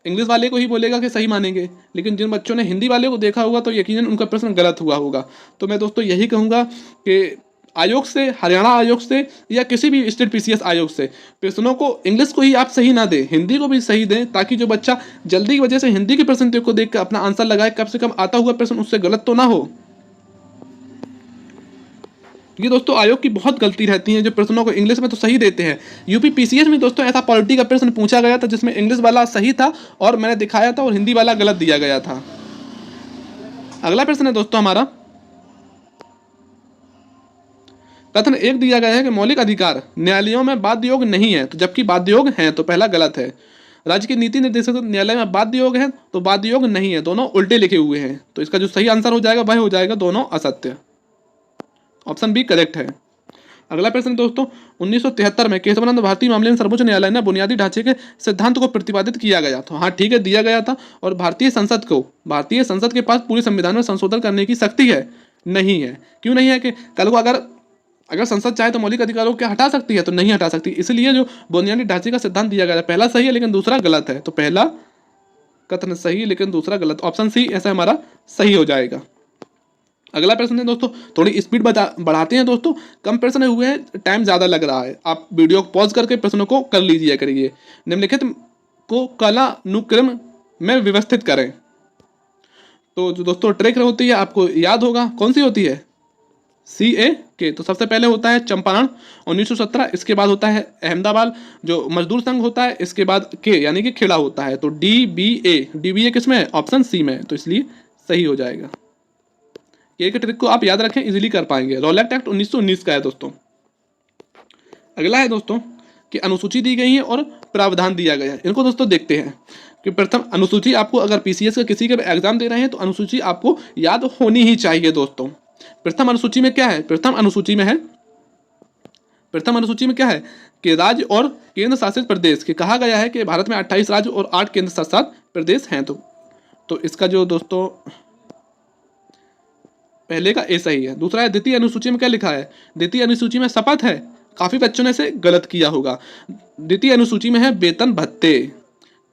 इंग्लिश वाले को ही बोलेगा कि सही मानेंगे, लेकिन जिन बच्चों ने हिंदी वाले को देखा होगा तो यकीनन उनका प्रश्न गलत हुआ होगा। तो मैं दोस्तों यही कहूँगा कि आयोग से, हरियाणा आयोग से या किसी भी स्टेट पीसीएस आयोग से प्रश्नों को, इंग्लिश को ही आप सही ना दें, हिंदी को भी सही दें, ताकि जो बच्चा जल्दी की वजह से हिंदी के प्रश्न को देख कर अपना आंसर लगाए, कम से कम आता हुआ प्रश्न उससे गलत तो ना हो। ये दोस्तों आयोग की बहुत गलती रहती है, जो प्रश्नों को इंग्लिश में तो सही देते हैं। यूपी पीसीएस में दोस्तों ऐसा पॉलिटी का प्रश्न पूछा गया था जिसमें इंग्लिश वाला सही था और मैंने दिखाया था, और हिंदी वाला गलत दिया गया था। अगला प्रश्न है दोस्तों हमारा, कथन 1 दिया गया है कि मौलिक अधिकार न्यायालयों में बाध्य योग नहीं है, तो जबकि बाध्य योग है, तो पहला गलत है। राज्य के नीति निर्देशक न्यायालय में बाध्य योग है, तो बाध्य योग नहीं है, दोनों उल्टे लिखे हुए हैं। तो इसका जो सही आंसर हो जाएगा वह हो जाएगा दोनों असत्य, ऑप्शन बी करेक्ट है। अगला प्रश्न दोस्तों, 1973 में केशवानंद भारती मामले में सर्वोच्च न्यायालय ने बुनियादी ढांचे के सिद्धांत को प्रतिपादित किया गया था। हाँ ठीक है, दिया गया था। और भारतीय संसद के पास पूरे संविधान में संशोधन करने की शक्ति है? नहीं है। क्यों नहीं है? कि कल को अगर संसद चाहे तो मौलिक अधिकारों को हटा सकती है, तो नहीं हटा सकती। इसलिए जो बुनियादी ढांचे का सिद्धांत दिया गया है, पहला सही है लेकिन दूसरा गलत है। तो पहला कथन सही लेकिन दूसरा गलत, ऑप्शन सी ऐसा हमारा सही हो जाएगा। अगला प्रश्न है दोस्तों, थोड़ी स्पीड बढ़ाते हैं दोस्तों, कम प्रश्न हुए हैं, टाइम ज़्यादा लग रहा है। आप वीडियो को पॉज करके प्रश्नों को कर लीजिए करिए। निम्नलिखित को कालानुक्रम में व्यवस्थित करें। तो जो दोस्तों ट्रैक होती है आपको याद होगा, कौन सी होती है? CAK। तो सबसे पहले होता है चंपारण 1917, इसके बाद होता है अहमदाबाद जो मजदूर संघ होता है, इसके बाद के यानी कि खेड़ा होता है। तो DBA किस में है? ऑप्शन सी में है, तो इसलिए सही हो जाएगा। एक ट्रिक को आप याद रखें, इजीली कर पाएंगे। रॉलेट एक्ट 1919 का है दोस्तों। अगला है दोस्तों कि अनुसूची दी गई है और प्रावधान दिया गया है। इनको दोस्तों देखते हैं कि प्रथम अनुसूची, आपको अगर पीसीएस का किसी का एग्जाम दे रहे हैं तो अनुसूची आपको याद होनी ही चाहिए दोस्तों। प्रथम अनुसूची में क्या है? प्रथम अनुसूची में क्या है कि राज्य और केंद्र शासित प्रदेश के कहा गया है कि भारत में 28 राज्य और 8 केंद्र शासित प्रदेश हैं। तो इसका जो दोस्तों पहले का ए सही है। दूसरा है द्वितीय अनुसूची में क्या लिखा है? द्वितीय अनुसूची में शपथ है, काफी बच्चों ने इसे गलत किया होगा। द्वितीय अनुसूची में है वेतन भत्ते।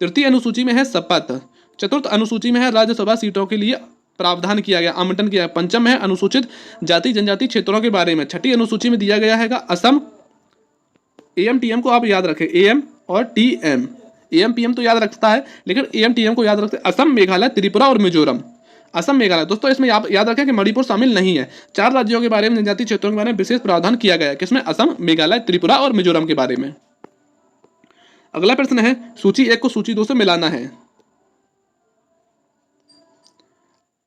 तृतीय अनुसूची में है शपथ। चतुर्थ अनुसूची में है राज्यसभा सीटों के लिए प्रावधान किया गया, आवंटन किया। पंचम है अनुसूचित जाति जनजाति क्षेत्रों के बारे में। छठी अनुसूची में दिया गया है असम। AM-TM को आप याद रखें, AM और TM। AM-PM तो याद रखता है, लेकिन AM-TM को याद रखते असम, मेघालय, त्रिपुरा और मिजोरम। असम, मेघालय दोस्तों, इसमें याद रखें कि मणिपुर शामिल नहीं है। 4 राज्यों के बारे में, जनजातीय क्षेत्रों के बारे में विशेष प्रावधान किया गया है। किसमें? असम, मेघालय, त्रिपुरा और मिजोरम के बारे में। अगला प्रश्न है, सूची 1 को सूची 2 से मिलाना है।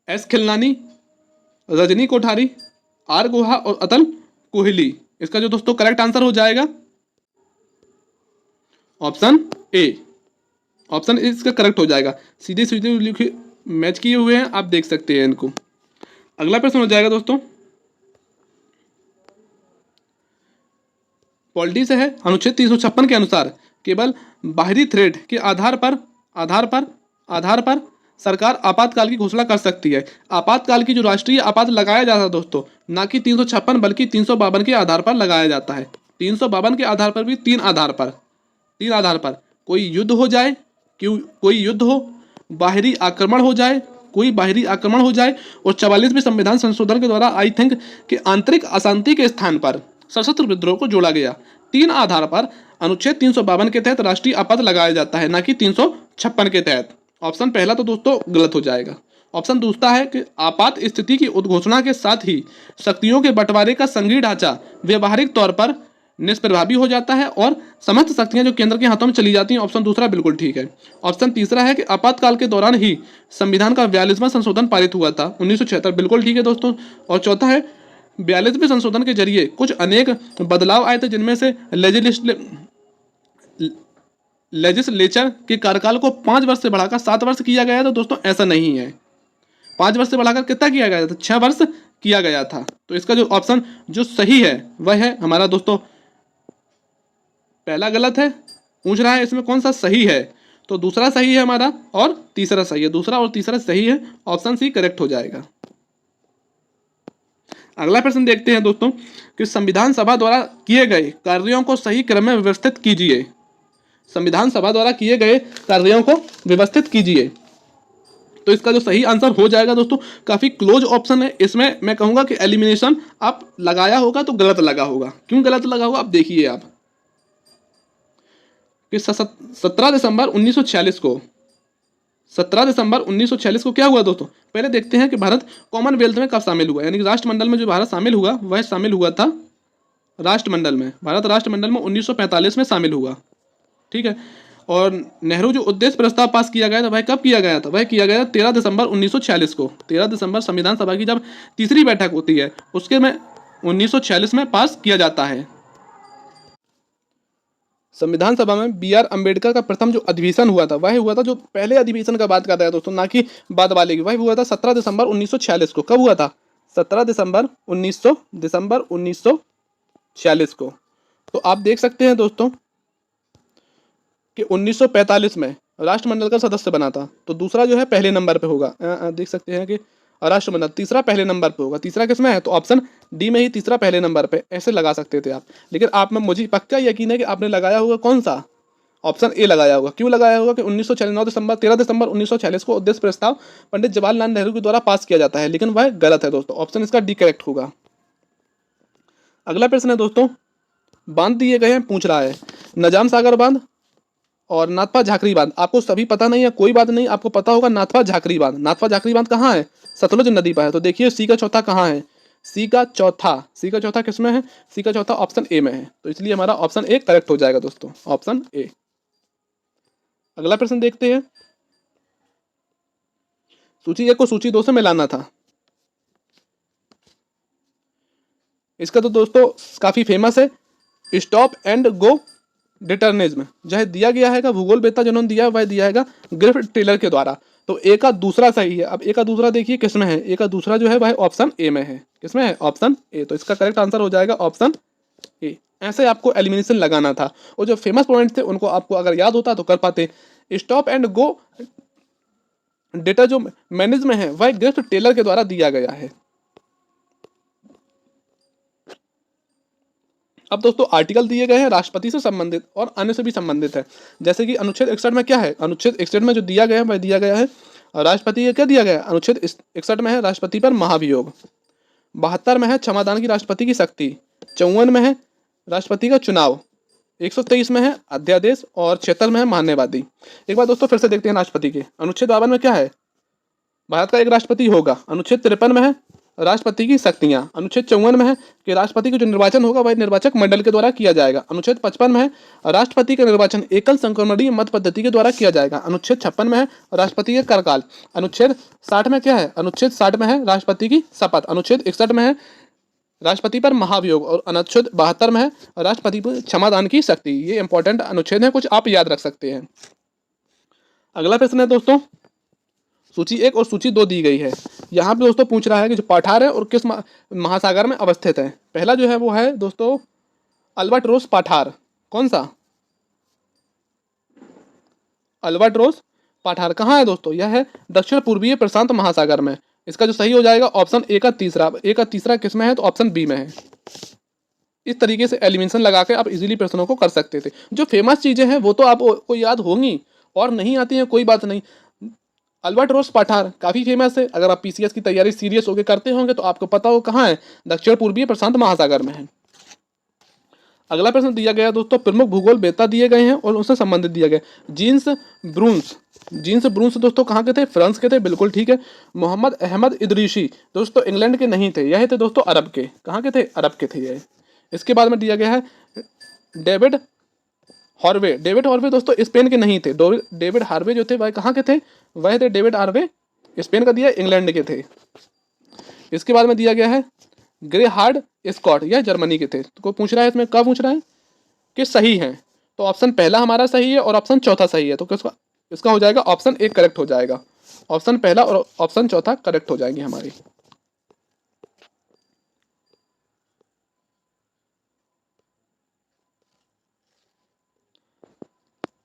S खिलनानी, रजनी कोठारी, R गुहा और अतल कोहली। इसका जो दोस्तों करेक्ट आंसर हो जाएगा ऑप्शन ए। ऑप्शन ए इसका करेक्ट हो जाएगा। सीधे सीधे लिखे मैच किए हुए हैं, आप देख सकते हैं इनको। अगला प्रश्न हो जाएगा दोस्तों, पॉलिटी से है, अनुच्छेद 356 के अनुसार केवल बाहरी थ्रेट के आधार पर सरकार आपातकाल की घोषणा कर सकती है। आपातकाल की जो राष्ट्रीय आपात लगाया जाता है दोस्तों, ना कि 356 बल्कि 352 के आधार पर लगाया जाता है। 352 के आधार पर भी तीन आधार पर कोई युद्ध हो जाए, कोई युद्ध हो, बाहरी आक्रमण हो जाए, और 44वें संविधान संशोधन के द्वारा आई थिंक कि आंतरिक अशांति के स्थान पर सशस्त्र विद्रोह को जोड़ा गया। तीन आधार पर अनुच्छेद 352 के तहत राष्ट्रीय आपात लगाया जाता है, ना कि 356 के तहत। ऑप्शन पहला तो दोस्तों गलत हो जाएगा। ऑप्शन दूसरा है कि आपात स्थिति की उद्घोषणा के साथ ही शक्तियों के बंटवारे का संघीय ढांचा व्यवहारिक तौर पर निष्प्रभावी हो जाता है और समस्त शक्तियां जो केंद्र के हाथों में चली जाती हैं। ऑप्शन दूसरा बिल्कुल ठीक है। ऑप्शन तीसरा है कि आपातकाल के दौरान ही संविधान का 42वां संशोधन पारित हुआ था 1976, बिल्कुल ठीक है दोस्तों। और चौथा है 42वें संशोधन के जरिए कुछ अनेक बदलाव आए थे, जिनमें से लेजिस्लेचर के कार्यकाल को 5 वर्ष से बढ़ाकर 7 वर्ष किया गया था। दोस्तों ऐसा नहीं है, 5 वर्ष से बढ़ाकर कितना किया गया था, 6 वर्ष किया गया था। तो इसका जो ऑप्शन जो सही है वह है हमारा दोस्तों पहला गलत है। पूछ रहा है इसमें कौन सा सही है, तो दूसरा सही है हमारा और तीसरा सही है। दूसरा और तीसरा सही है, ऑप्शन सी करेक्ट हो जाएगा। अगला प्रश्न देखते हैं दोस्तों कि संविधान सभा द्वारा किए गए कार्यों को सही क्रम में व्यवस्थित कीजिए। संविधान सभा द्वारा किए गए कार्यों को व्यवस्थित कीजिए। तो इसका जो सही आंसर हो जाएगा दोस्तों, काफी क्लोज ऑप्शन है। इसमें मैं कहूंगा कि एलिमिनेशन आप लगाया होगा तो गलत लगा होगा। क्यों गलत लगा होगा आप देखिए आप कि 17 दिसंबर 1946 को 17 दिसंबर 1946 को क्या हुआ दोस्तों, पहले देखते हैं कि भारत कॉमनवेल्थ में कब शामिल हुआ। यानी कि राष्ट्रमंडल में जो भारत शामिल हुआ वह शामिल हुआ था राष्ट्रमंडल में। भारत राष्ट्रमंडल में 1945 में शामिल हुआ, ठीक है। और नेहरू जो उद्देश्य प्रस्ताव पास किया गया था वह कब किया गया था, वह किया गया था 13 दिसंबर 1946 को। 13 दिसंबर संविधान सभा की जब तीसरी बैठक होती है उसके में 1946 में पास किया जाता है। संविधान सभा में बी आर अम्बेडकर का प्रथम जो अधिवेशन हुआ था वह हुआ था, जो पहले अधिवेशन का बात कर रहा है दोस्तों, ना कि बाद वाले की, वह हुआ था 17 दिसंबर 1946 को। कब हुआ था, 17 दिसंबर 1946 को। तो आप देख सकते हैं दोस्तों कि 1945 में राष्ट्रमंडल का सदस्य बना था। तो दूसरा जो है पहले नंबर पे होगा, देख सकते हैं कि राष्ट्रमंडल तीसरा पहले नंबर पे होगा। तीसरा किसमें है, तो ऑप्शन डी में ही तीसरा पहले नंबर पे, ऐसे लगा सकते थे आप। लेकिन आप में मुझे पक्का यकीन है कि आपने लगाया होगा कौन सा, ऑप्शन ए लगाया होगा। क्यों लगाया होगा कि 13 दिसंबर 1946 को उद्देश्य प्रस्ताव पंडित जवाहरलाल नेहरू के द्वारा पास किया जाता है, लेकिन वह गलत है दोस्तों। ऑप्शन इसका डी करेक्ट होगा। अगला प्रश्न है दोस्तों, बांध दिए गए हैं, पूछ रहा है नजाम सागर बांध और नाथपा झाकरी बांध। आपको सभी पता नहीं है, कोई बात नहीं, आपको पता होगा नाथपा झाकरी बांध। नाथपा झाकरी बांध कहाँ है, सतलुज नदी पर है। तो देखिए सी का चौथा कहाँ है, सी का चौथा किसमें है, सी का चौथा ऑप्शन ए में है। तो इसलिए हमारा ऑप्शन ए करेक्ट हो जाएगा दोस्तों, ऑप्शन ए। अगला प्रश्न देखते हैं, सूची 1 को सूची 2 से मिलाना था। इसका तो दोस्तों काफी फेमस है, स्टॉप एंड गो डिटर्निज्म, जो दिया गया है भूगोल वेत्ता जिन्होंने दिया वह दिया है ग्रिफिथ टेलर के द्वारा। तो ए का दूसरा सही है। अब ए का दूसरा देखिए किसमें है, ए का दूसरा जो है वह ऑप्शन ए में है। किसमें है, ऑप्शन ए। तो इसका करेक्ट आंसर हो जाएगा ऑप्शन ए। ऐसे आपको एलिमिनेशन लगाना था, और जो फेमस पॉइंट थे उनको आपको अगर याद होता तो कर पाते। स्टॉप एंड गो डेटा जो मैनेजमेंट है वह ग्रिफिथ टेलर के द्वारा दिया गया है। अब दोस्तों आर्टिकल दिए गए हैं राष्ट्रपति से संबंधित और अन्य से भी संबंधित है। जैसे कि अनुच्छेद 61 में क्या है, अनुच्छेद 61 में जो दिया गया है वह दिया गया है राष्ट्रपति का क्या दिया गया है, अनुच्छेद 61 में है राष्ट्रपति पर महाभियोग, 72 में है क्षमादान की राष्ट्रपति की शक्ति, 54 में है राष्ट्रपति का चुनाव, 123 में है अध्यादेश और 76 में है मान्यवादी। एक बार दोस्तों फिर से देखते हैं राष्ट्रपति के। अनुच्छेद 52 में क्या है, भारत का एक राष्ट्रपति होगा। अनुच्छेद 53 में है राष्ट्रपति की शक्तियां। अनुच्छेद 54 में है कि राष्ट्रपति का जो निर्वाचन होगा वह निर्वाचक मंडल के द्वारा किया जाएगा। अनुच्छेद 55 में है राष्ट्रपति का निर्वाचन एकल संक्रमणीय मत पद्धति के द्वारा किया जाएगा। अनुच्छेद 56 में है राष्ट्रपति का कार्यकाल। अनुच्छेद 60 में क्या है, अनुच्छेद 60 में है राष्ट्रपति की शपथ। अनुच्छेद 61 में है राष्ट्रपति पर महाभियोग और अनुच्छेद 72 में है राष्ट्रपति पर क्षमादान की शक्ति। ये इंपॉर्टेंट अनुच्छेद है, कुछ आप याद रख सकते हैं। अगला प्रश्न है दोस्तों, सूची 1 और सूची 2 दी गई है। यहाँ पे दोस्तों पूछ रहा है कि जो पठार है और किस महासागर में अवस्थित है। पहला जो है वो है दोस्तों अल्बाट्रोस पाठार, कौन सा? अल्बाट्रोस पाठार कहाँ है दोस्तों? यह है दक्षिण पूर्वीय प्रशांत महासागर में। इसका जो सही हो जाएगा ऑप्शन ए का तीसरा। ए का तीसरा किस में है? तो ऑप्शन बी में है। इस तरीके से एलिमिनेशन लगा के आप इजीली प्रश्नों को कर सकते थे। जो फेमस चीजें हैं वो तो आपको याद होंगी, और नहीं आती हैं कोई बात नहीं। अल्बाट्रोस पाठार काफी फेमस है। अगर आप पीसीएस की तैयारी सीरियस होकर करते होंगे तो आपको पता हो कहाँ है, दक्षिण पूर्वीय प्रशांत महासागर में है। अगला प्रश्न दिया गया दोस्तों, प्रमुख भूगोल वेत्ता दिए गए हैं और उनसे संबंधित दिया गया। जीन्स ब्रूंस, जीन्स ब्रूंस दोस्तों कहाँ के थे? फ्रांस के थे, बिल्कुल ठीक है। मोहम्मद अहमद इदरीसी दोस्तों इंग्लैंड के नहीं थे, यह थे दोस्तों अरब के। कहाँ के थे? अरब के थे यह। इसके बाद में दिया गया है डेविड हॉर्वे। डेविड हॉर्वे दोस्तों स्पेन के नहीं थे। डेविड हार्वे जो थे वह कहाँ के थे? वह थे डेविड हार्वे स्पेन का दिया, इंग्लैंड के थे। इसके बाद में दिया गया है ग्रेहार्ड स्कॉट, यह जर्मनी के थे। तो कोई पूछ रहा है इसमें कब पूछ रहा है कि सही है, तो ऑप्शन पहला हमारा सही है और ऑप्शन चौथा सही है। तो किसका इसका हो जाएगा ऑप्शन एक करेक्ट हो जाएगा। ऑप्शन पहला और ऑप्शन चौथा करेक्ट हो जाएंगे हमारी।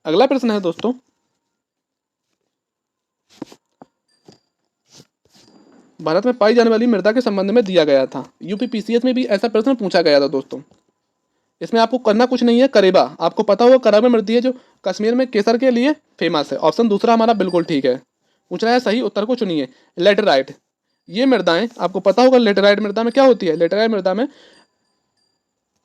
अगला प्रश्न है दोस्तों, भारत में पाई जाने वाली मृदा के संबंध में दिया गया था। यूपी पीसीएस में भी ऐसा प्रश्न पूछा गया था दोस्तों। इसमें आपको करना कुछ नहीं है, करेबा आपको पता होगा, करेबा मृदा है जो कश्मीर में केसर के लिए फेमस है। ऑप्शन दूसरा हमारा बिल्कुल ठीक है। पूछ रहा है सही उत्तर को चुनिए। लेटेराइट, ये मृदाएं आपको पता होगा, लेटेराइट मृदा में क्या होती है? लेटेराइट मृदा में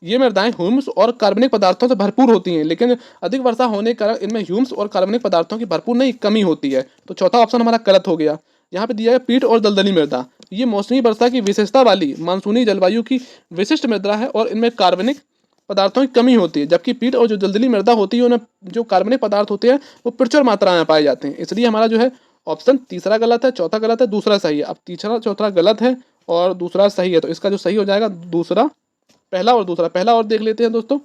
ये मृदाएं ह्यूम्स और कार्बनिक पदार्थों से भरपूर होती हैं, लेकिन अधिक वर्षा होने के कारण इनमें ह्यूम्स और कार्बनिक पदार्थों की भरपूर नहीं, कमी होती है। तो चौथा ऑप्शन हमारा गलत हो गया। यहाँ पे दिया है पीट और दलदली मृदा, ये मौसमी वर्षा की विशेषता वाली मानसूनी जलवायु की विशिष्ट मृदा है और इनमें कार्बनिक पदार्थों की कमी होती है, जबकि पीट और जो दलदली मृदा होती है उनमें जो कार्बनिक पदार्थ होते हैं वो प्रचुर मात्रा में पाए जाते हैं। इसलिए हमारा जो है ऑप्शन तीसरा गलत है, चौथा गलत है, दूसरा सही है। अब तीसरा चौथा गलत है और दूसरा सही है, तो इसका जो सही हो जाएगा दूसरा, पहला और दूसरा। पहला और देख लेते हैं दोस्तों,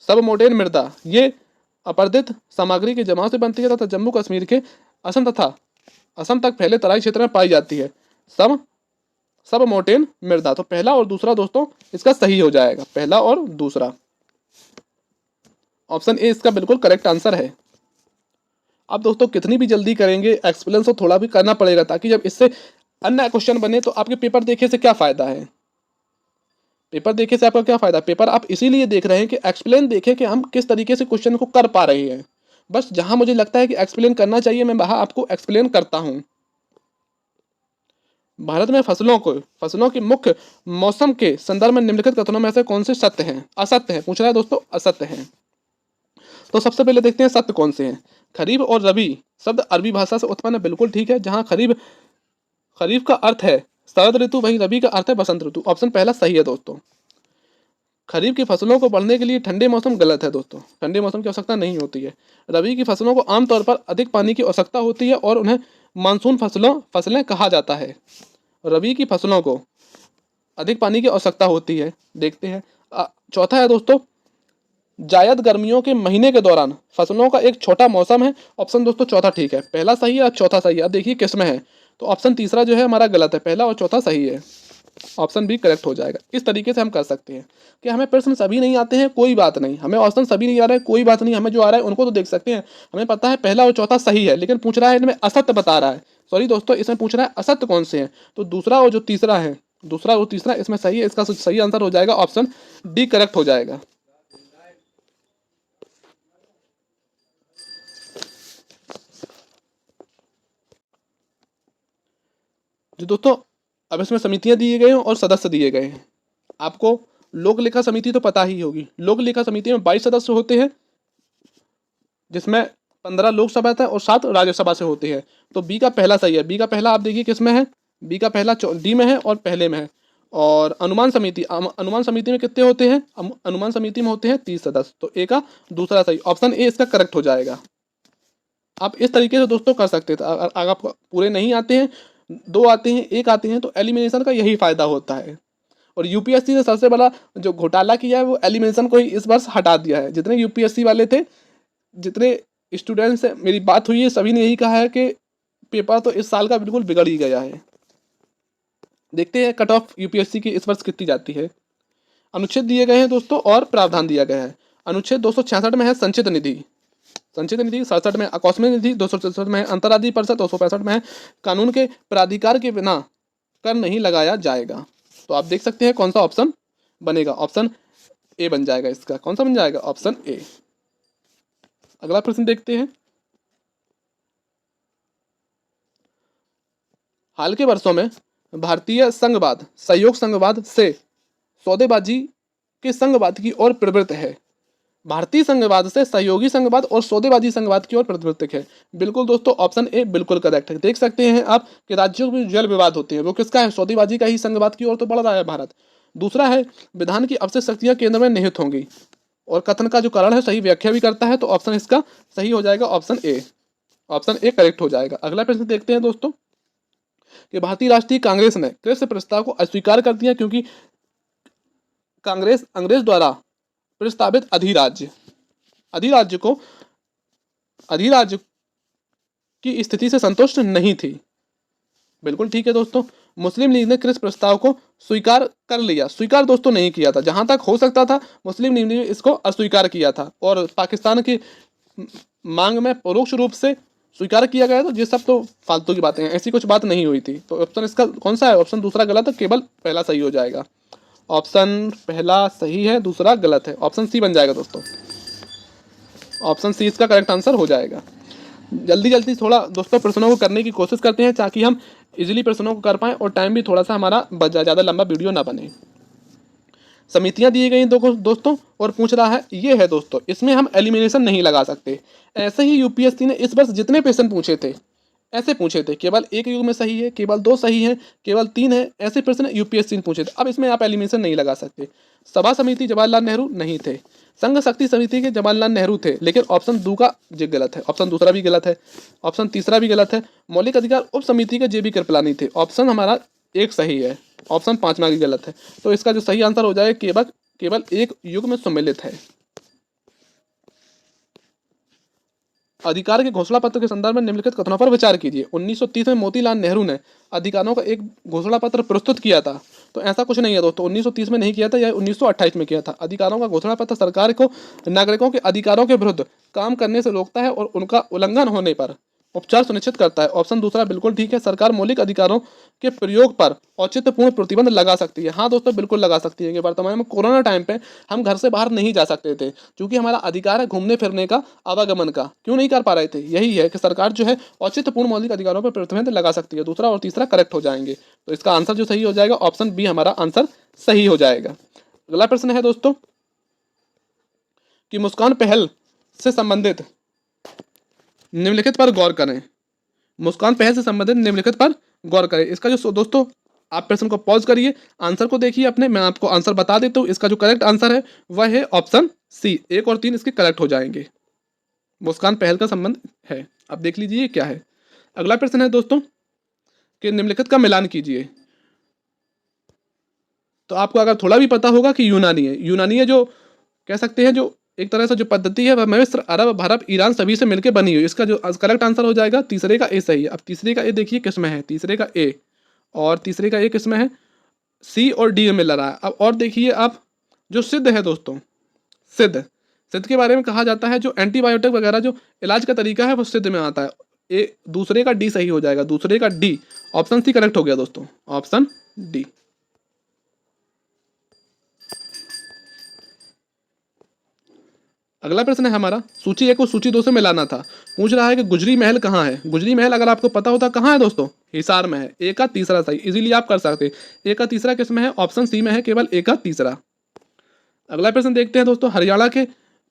सब मोडेन मृदा ये अपर्दित सामग्री के जमाव से बनती है तथा जम्मू कश्मीर के असम तथा असम तक फैले तराई क्षेत्र में पाई जाती है। सब मोटेन मृदा, तो पहला और दूसरा दोस्तों इसका सही हो जाएगा, पहला और दूसरा। ऑप्शन ए इसका बिल्कुल करेक्ट आंसर है। अब दोस्तों कितनी भी जल्दी करेंगे एक्सप्लेन तो थोड़ा भी करना पड़ेगा, ताकि जब इससे अन्य क्वेश्चन बने तो आपके पेपर देखे से क्या फायदा है? पेपर देखे से आपका क्या फायदा? पेपर आप इसीलिए देख रहे हैं कि एक्सप्लेन देखें कि हम किस तरीके से क्वेश्चन को कर पा रहे हैं। बस जहां मुझे लगता है कि एक्सप्लेन करना चाहिए मैं वहां आपको एक्सप्लेन करता हूं। भारत में फसलों के मुख्य मौसम के संदर्भ में निम्नलिखित कथनों में से कौन से सत्य हैं? असत्य है पूछ रहा है दोस्तों, असत्य है। तो सबसे पहले देखते हैं सत्य कौन से हैं। खरीफ और रबी शब्द अरबी भाषा से उत्पन्न है, बिल्कुल ठीक है। जहां खरीफ का अर्थ है शरद ऋतु, वहीं रबी का अर्थ है बसंत ऋतु। ऑप्शन पहला सही है दोस्तों। खरीफ की फसलों को बढ़ने के लिए ठंडे मौसम गलत है दोस्तों, ठंडे मौसम की आवश्यकता नहीं होती है। रबी की फसलों को आमतौर पर अधिक पानी की आवश्यकता होती है और उन्हें मानसून फसलें कहा जाता है। रबी की फसलों को अधिक पानी की आवश्यकता होती है। देखते हैं चौथा है दोस्तों, जायद गर्मियों के महीने के दौरान फसलों का एक छोटा मौसम है। ऑप्शन दोस्तों चौथा ठीक है, पहला सही है, चौथा सही है। अब देखिए किस में है, तो ऑप्शन तीसरा जो है हमारा गलत है, पहला और चौथा सही है। ऑप्शन बी करेक्ट हो जाएगा। इस तरीके से हम कर सकते हैं कि हमें प्रश्न सभी नहीं आते हैं, कोई बात नहीं, हमें ऑप्शन सभी नहीं आ रहा है, कोई बात नहीं, हमें जो आ रहा है उनको तो देख सकते हैं। हमें पता है पहला और चौथा सही है, लेकिन पूछ रहा है इनमें असत्य बता रहा है। सॉरी दोस्तों, इसमें पूछ रहा है असत्य कौन से हैं, तो दूसरा और जो तीसरा है, दूसरा और तीसरा इसमें सही है। इसका सही आंसर हो जाएगा ऑप्शन डी करेक्ट हो जाएगा। जो दोस्तों अब इसमें समितियां दिए गए हैं और सदस्य दिए गए हैं। आपको लोक लेखा समिति तो पता ही होगी। लोक लेखा समिति में 22 सदस्य होते हैं, जिसमें 15 लोकसभा है और 7 राज्यसभा से होते हैं। तो बी का पहला सही है। बी का पहला आप देखिए किस में है, बी का पहला डी में है और पहले में है। और अनुमान समिति में कितने होते हैं? अनुमान समिति में होते हैं 30 सदस्य। तो ए का दूसरा सही, ऑप्शन ए इसका करेक्ट हो जाएगा। आप इस तरीके से दोस्तों कर सकते थे। अगर आपको पूरे नहीं आते हैं, 2 आते हैं, 1 आते हैं, तो एलिमिनेशन का यही फायदा होता है। और यूपीएससी ने सबसे बड़ा जो घोटाला किया है वो एलिमिनेशन को ही इस वर्ष हटा दिया है। जितने यूपीएससी वाले थे, जितने स्टूडेंट्स से मेरी बात हुई है, सभी ने यही कहा है कि पेपर तो इस साल का बिल्कुल बिगड़ ही गया है। देखते हैं कट ऑफ यूपीएससी की इस वर्ष कितनी जाती है। अनुच्छेद दिए गए हैं दोस्तों और प्रावधान दिया गया है। अनुच्छेद 266 में है संचित निधि, 67 में आकस्मिक निधि, 267 में है अंतर्राज्यीय परिषद, 265 में है कानून के प्राधिकार के बिना कर नहीं लगाया जाएगा। तो आप देख सकते हैं कौन सा ऑप्शन बनेगा, ऑप्शन ए बन जाएगा इसका। कौन सा बन जाएगा, ऑप्शन ए। अगला प्रश्न देखते हैं। हाल के वर्षों में भारतीय संघवाद सहयोग संघवाद से सौदेबाजी के संघवाद की ओर प्रवृत्त है। भारतीय संघवाद से सहयोगी संघवाद और सौदेबाजी संघवाद की ओर प्रवृत्त है। बिल्कुल दोस्तों, ऑप्शन ए बिल्कुल करेक्ट है। देख सकते हैं आप कि राज्यों में जल विवाद होते हैं वो किसका है, सौदेबाजी का ही संघवाद की ओर तो बढ़ रहा है भारत। दूसरा है विधान की अवशिष्ट शक्तियां केंद्र में निहित होंगी, और कथन का जो कारण है सही व्याख्या भी करता है, तो ऑप्शन इसका सही हो जाएगा, option A. Option A correct हो जाएगा। अगला प्रश्न देखते हैं दोस्तों कि भारतीय राष्ट्रीय कांग्रेस ने कृषि प्रस्ताव को अस्वीकार कर दिया क्योंकि कांग्रेस अंग्रेज द्वारा प्रस्तावित अधिराज्य की स्थिति से संतुष्ट नहीं थी। बिल्कुल ठीक है दोस्तों, मुस्लिम लीग ने कृषि प्रस्ताव को स्वीकार कर लिया। स्वीकार दोस्तों नहीं किया था, जहां तक हो सकता था मुस्लिम लीग ने इसको अस्वीकार किया था, और पाकिस्तान की मांग में परोक्ष रूप से स्वीकार किया गया। तो ये सब तो फालतू की बातें हैं, ऐसी कुछ बात नहीं हुई थी। तो ऑप्शन इसका कौन सा है, ऑप्शन दूसरा गलत है, केवल पहला सही हो जाएगा। ऑप्शन पहला सही है, दूसरा गलत है, ऑप्शन सी बन जाएगा दोस्तों। ऑप्शन सी इसका करेक्ट आंसर हो जाएगा। जल्दी जल्दी थोड़ा दोस्तों प्रश्नों को करने की कोशिश करते हैं ताकि हम इजीली प्रश्नों को कर पाएं और टाइम भी थोड़ा सा हमारा ज़्यादा लंबा वीडियो ना बने। समितियां दी गई दोस्तों और पूछ रहा है ये है दोस्तों, इसमें हम एलिमिनेशन नहीं लगा सकते। ऐसे ही यूपीएससी ने इस वर्ष जितने प्रश्न पूछे थे ऐसे पूछे थे, केवल एक युग में सही है, केवल 2 सही है, केवल 3 है, ऐसे प्रश्न यूपीएससी ने पूछे थे। अब इसमें आप एलिमिनेशन नहीं लगा सकते। सभा समिति जवाहरलाल नेहरू नहीं थे, संघ शक्ति समिति के जवाहरलाल नेहरू थे, लेकिन ऑप्शन 2 का जे गलत है, ऑप्शन दूसरा भी गलत है, ऑप्शन तीसरा भी गलत है। मौलिक अधिकार उप समिति के जेबी कृपलानी थे, ऑप्शन हमारा एक सही है, ऑप्शन 5वां भी गलत है। तो इसका जो सही आंसर हो जाएगा केवल एक युग में सम्मिलित है। अधिकार के घोषणा पत्र के संदर्भ में निम्नलिखित कथनों पर विचार कीजिए। 1930 में मोतीलाल नेहरू ने अधिकारों का एक घोषणा पत्र प्रस्तुत किया था। तो ऐसा कुछ नहीं है दोस्तों, 1930 में नहीं किया था, यह 1928 में किया था। अधिकारों का घोषणा पत्र सरकार को नागरिकों के अधिकारों के विरुद्ध काम करने से रोकता है और उनका उल्लंघन होने पर उपचार सुनिश्चित करता है। ऑप्शन दूसरा बिल्कुल ठीक है, सरकार मौलिक अधिकारों के प्रयोग पर औचित्यपूर्ण प्रतिबंध लगा सकती है। हाँ दोस्तों, बिल्कुल लगा सकती है कि वर्तमान में कोरोना टाइम पे हम घर से बाहर नहीं जा सकते थे, क्योंकि हमारा अधिकार है घूमने फिरने का, आवागमन का, क्यों नहीं कर पा रहे थे। यही है कि सरकार जो है औचित्यपूर्ण मौलिक अधिकारों पर प्रतिबंध लगा सकती है। दूसरा और तीसरा करेक्ट हो जाएंगे, तो इसका आंसर जो सही हो जाएगा ऑप्शन बी हमारा आंसर सही हो जाएगा। अगला प्रश्न है दोस्तों कि मुस्कान पहल से संबंधित निम्नलिखित पर गौर करें। मुस्कान पहल से संबंधित निम्नलिखित पर गौर करें। इसका जो दोस्तों आप प्रश्न को पॉज करिए, आंसर को देखिए अपने, मैं आपको आंसर बता देता हूँ। इसका जो करेक्ट आंसर है वह है ऑप्शन सी। 1 और 3 इसके करेक्ट हो जाएंगे। मुस्कान पहल का संबंध है, अब देख लीजिए क्या है। अगला प्रश्न है दोस्तों कि निम्नलिखित का मिलान कीजिए। तो आपको अगर थोड़ा भी पता होगा कि यूनानी है, यूनानी है जो कह सकते हैं, जो एक तरह से जो पद्धति है वह मिस्र, अरब, भारत, ईरान सभी से मिलकर बनी हुई। इसका जो करेक्ट आंसर हो जाएगा तीसरे का ए सही है। अब तीसरे का ए देखिए किस में है, तीसरे का ए, और तीसरे का ए किस में है, सी और डी में मिल रहा है। अब और देखिए आप, जो सिद्ध है दोस्तों, सिद्ध के बारे में कहा जाता है जो एंटीबायोटिक वगैरह जो इलाज का तरीका है वो सिद्ध में आता है। ए दूसरे का डी सही हो जाएगा, दूसरे का डी, ऑप्शन सी करेक्ट हो गया दोस्तों, ऑप्शन डी। अगला प्रश्न है हमारा, सूची 1 को सूची 2 से मिलाना था। पूछ रहा है कि गुजरी महल कहाँ है। गुजरी महल अगर आपको पता होता कहाँ है दोस्तों, हिसार में है। ए का तीसरा सही, इजीली आप कर सकते हैं। ए का तीसरा किस में है, ऑप्शन सी में है, केवल ए का तीसरा। अगला प्रश्न देखते हैं दोस्तों, हरियाणा के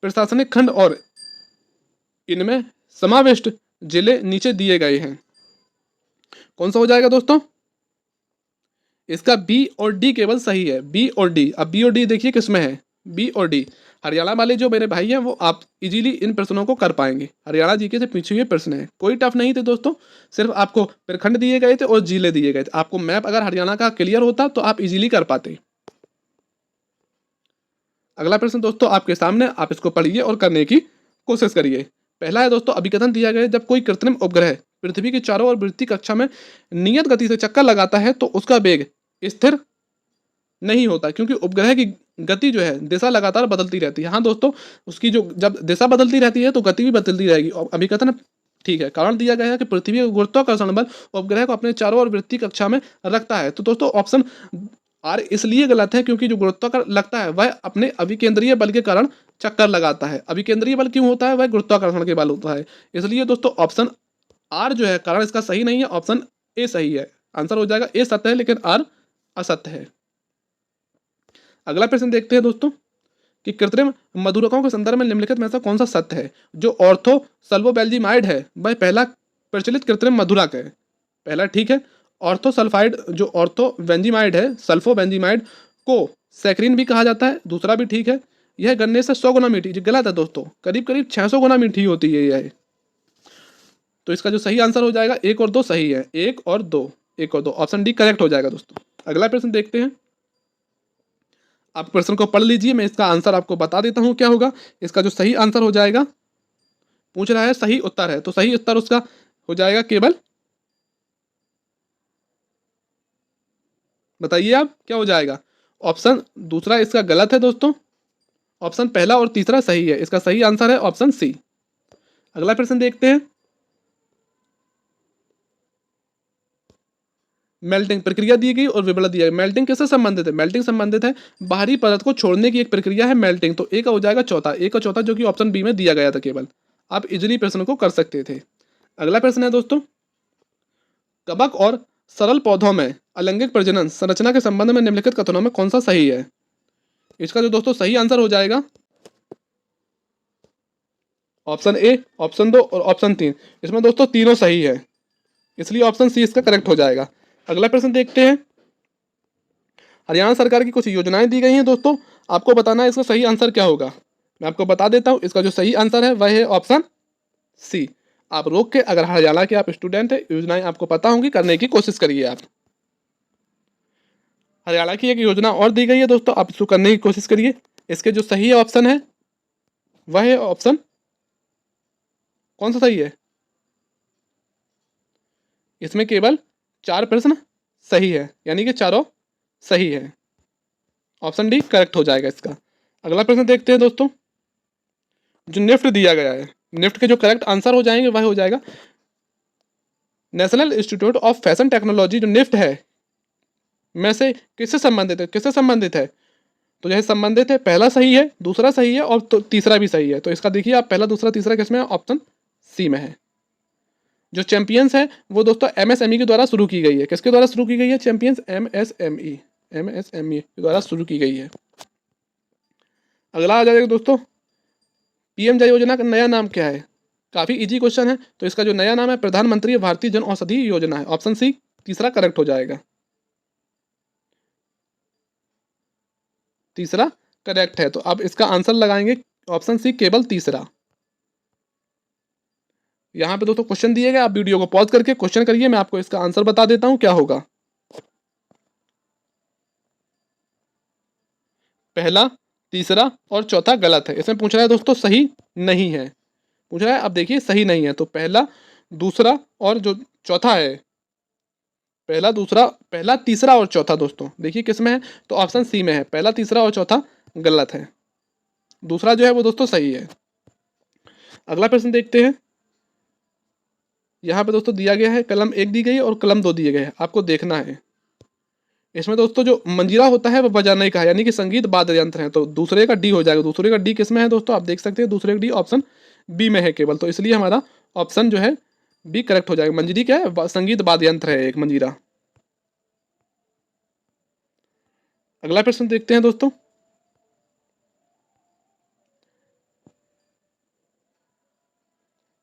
प्रशासनिक खंड और इनमें समाविष्ट जिले नीचे दिए गए हैं। कौन सा हो जाएगा दोस्तों, इसका बी और डी केवल सही है, बी और डी। अब बी और डी देखिए किस में है, बी और डी। हरियाणा वाले जो मेरे भाई हैं वो आप इजीली इन प्रश्नों को कर पाएंगे। हरियाणा जीके से पूछे हुए प्रश्न है, कोई टफ नहीं थे दोस्तों, सिर्फ आपको प्रखंड दिए गए थे और जिले दिए गए थे। आपको मैप अगर हरियाणा का क्लियर होता तो आप इजीली कर पाते। अगला प्रश्न दोस्तों आपके सामने, आप इसको पढ़िए और करने की कोशिश करिए। पहला है दोस्तों, अभिकथन दिया गया जब कोई कृत्रिम उपग्रह पृथ्वी के चारों ओर वृत्तीय कक्षा में नियत गति से चक्कर लगाता है तो उसका वेग स्थिर नहीं होता, क्योंकि उपग्रह की गति जो है दिशा लगातार बदलती रहती है। हाँ दोस्तों, उसकी जो जब दिशा बदलती रहती है तो गति भी बदलती रहेगी। और अभी कहते हैं ना, ठीक है, कारण दिया गया है कि पृथ्वी का गुरुत्वाकर्षण बल उपग्रह को अपने चारों ओर वृत्तीय कक्षा में रखता है। तो दोस्तों ऑप्शन आर इसलिए गलत है क्योंकि जो गुरुत्वाकर्षण लगता है वह अपने अभिकेंद्रीय बल के कारण चक्कर लगाता है। अभिकेंद्रीय बल क्यों होता है? वह गुरुत्वाकर्षण के बल होता है। इसलिए दोस्तों ऑप्शन आर जो है कारण इसका सही नहीं है, ऑप्शन ए सही है। आंसर हो जाएगा ए सत्य है लेकिन आर असत्य है। अगला प्रश्न देखते हैं दोस्तों कि कृत्रिम मधुरकों के संदर्भ में निम्नलिखित में से कौन सा सत्य है? जो ऑर्थो सल्फोबेल्जिमाइड है वह पहला प्रचलित कृत्रिम मधुरक है। पहला ठीक है। ऑर्थो सल्फाइड जो ऑर्थो बेंजीमाइड है, सल्फोबेंजीमाइड को सैकरीन भी कहा जाता है। दूसरा भी ठीक है। यह गन्ने से 100 गुना मीठी, जो गलत है दोस्तों, करीब करीब 600 गुना मीठी होती है यह। तो इसका जो सही आंसर हो जाएगा एक और दो सही है। एक और दो, एक और दो, ऑप्शन डी करेक्ट हो जाएगा दोस्तों। अगला प्रश्न देखते हैं। आप प्रश्न को पढ़ लीजिए, मैं इसका आंसर आपको बता देता हूं क्या होगा। इसका जो सही आंसर हो जाएगा, पूछ रहा है सही उत्तर है, तो सही उत्तर उसका हो जाएगा केवल, बताइए आप क्या हो जाएगा। ऑप्शन दूसरा इसका गलत है दोस्तों, ऑप्शन पहला और तीसरा सही है। इसका सही आंसर है ऑप्शन सी। अगला प्रश्न देखते हैं। मेल्टिंग प्रक्रिया दी गई और विवरण दिया गया। मेल्टिंग किससे संबंधित है? मेल्टिंग संबंधित है बाहरी परत को छोड़ने की एक प्रक्रिया है मेल्टिंग। तो ए का हो जाएगा चौथा, ए का चौथा, जो कि ऑप्शन बी में दिया गया था केवल। आप इजिली प्रश्न को कर सकते थे। अगला प्रश्न है दोस्तों, कवक और सरल पौधों में अलैंगिक प्रजनन संरचना के संबंध में निम्नलिखित कथनों में कौन सा सही है? इसका जो दोस्तों सही आंसर हो जाएगा ऑप्शन ए, ऑप्शन दो और ऑप्शन तीन। इसमें दोस्तों तीनों सही है, इसलिए ऑप्शन सी इसका करेक्ट हो जाएगा। अगला प्रश्न देखते हैं। हरियाणा सरकार की कुछ योजनाएं दी गई हैं दोस्तों, आपको बताना है इसका सही आंसर क्या होगा। मैं आपको बता देता हूं, इसका जो सही आंसर है वह है ऑप्शन सी। आप रोक के, अगर हरियाणा के आप स्टूडेंट हैं, योजनाएं आपको पता होंगी, करने की कोशिश करिए आप। हरियाणा की एक योजना और दी गई है दोस्तों, आप इसको करने की कोशिश करिए। इसके जो सही ऑप्शन है वह है ऑप्शन, कौन सा सही है? इसमें केवल 4 प्रश्न सही है, यानी कि चारों सही है। ऑप्शन डी करेक्ट हो जाएगा इसका। अगला प्रश्न देखते हैं दोस्तों। जो निफ्ट दिया गया है, निफ्ट के जो करेक्ट आंसर हो जाएंगे वह हो जाएगा national institute of fashion technology. जो निफ्ट है में से किससे संबंधित है? किससे संबंधित है? तो यह संबंधित है, पहला सही है, दूसरा सही है और तो तीसरा भी सही है। तो इसका देखिए आप, पहला दूसरा तीसरा किसमें है? ऑप्शन सी में है। जो चैंपियंस है वो दोस्तों एमएसएमई के द्वारा शुरू की गई है। किसके द्वारा शुरू की गई है? चैंपियंस, एमएसएमई, एमएसएमई के द्वारा शुरू की गई है। अगला आ जाएगा दोस्तों, पीएम जय योजना का नया नाम क्या है? काफी इजी क्वेश्चन है। तो इसका जो नया नाम है प्रधानमंत्री भारतीय जन औषधि योजना है। ऑप्शन सी तीसरा करेक्ट हो जाएगा। तीसरा करेक्ट है, तो अब इसका आंसर लगाएंगे ऑप्शन सी केवल तीसरा। यहाँ पे दोस्तों क्वेश्चन दिए गए, आप वीडियो को पॉज करके क्वेश्चन करिए, मैं आपको इसका आंसर बता देता हूं क्या होगा। पहला, तीसरा और चौथा गलत है। इसमें पूछ रहा है दोस्तों सही नहीं है, पूछ रहा है, अब देखिए सही नहीं है। तो पहला, दूसरा और जो चौथा है, पहला दूसरा, पहला तीसरा और चौथा दोस्तों देखिए किस में है? तो ऑप्शन सी में है। पहला तीसरा और चौथा गलत है, दूसरा जो है वो दोस्तों सही है। अगला प्रश्न देखते हैं। यहाँ पे दोस्तों दिया गया है कलम 1 दी गई है और कलम 2 दिए गए हैं, आपको देखना है। इसमें दोस्तों जो मंजीरा होता है वो बजाने का है, यानी कि संगीत वाद्य यंत्र है। तो दूसरे का डी हो जाएगा। दूसरे का डी किस में है दोस्तों? आप देख सकते हैं दूसरे का डी ऑप्शन बी में है केवल। तो इसलिए हमारा ऑप्शन जो है बी करेक्ट हो जाएगा। मंजरी क्या है? संगीत वाद्य यंत्र है एक मंजीरा। अगला प्रश्न देखते हैं दोस्तों।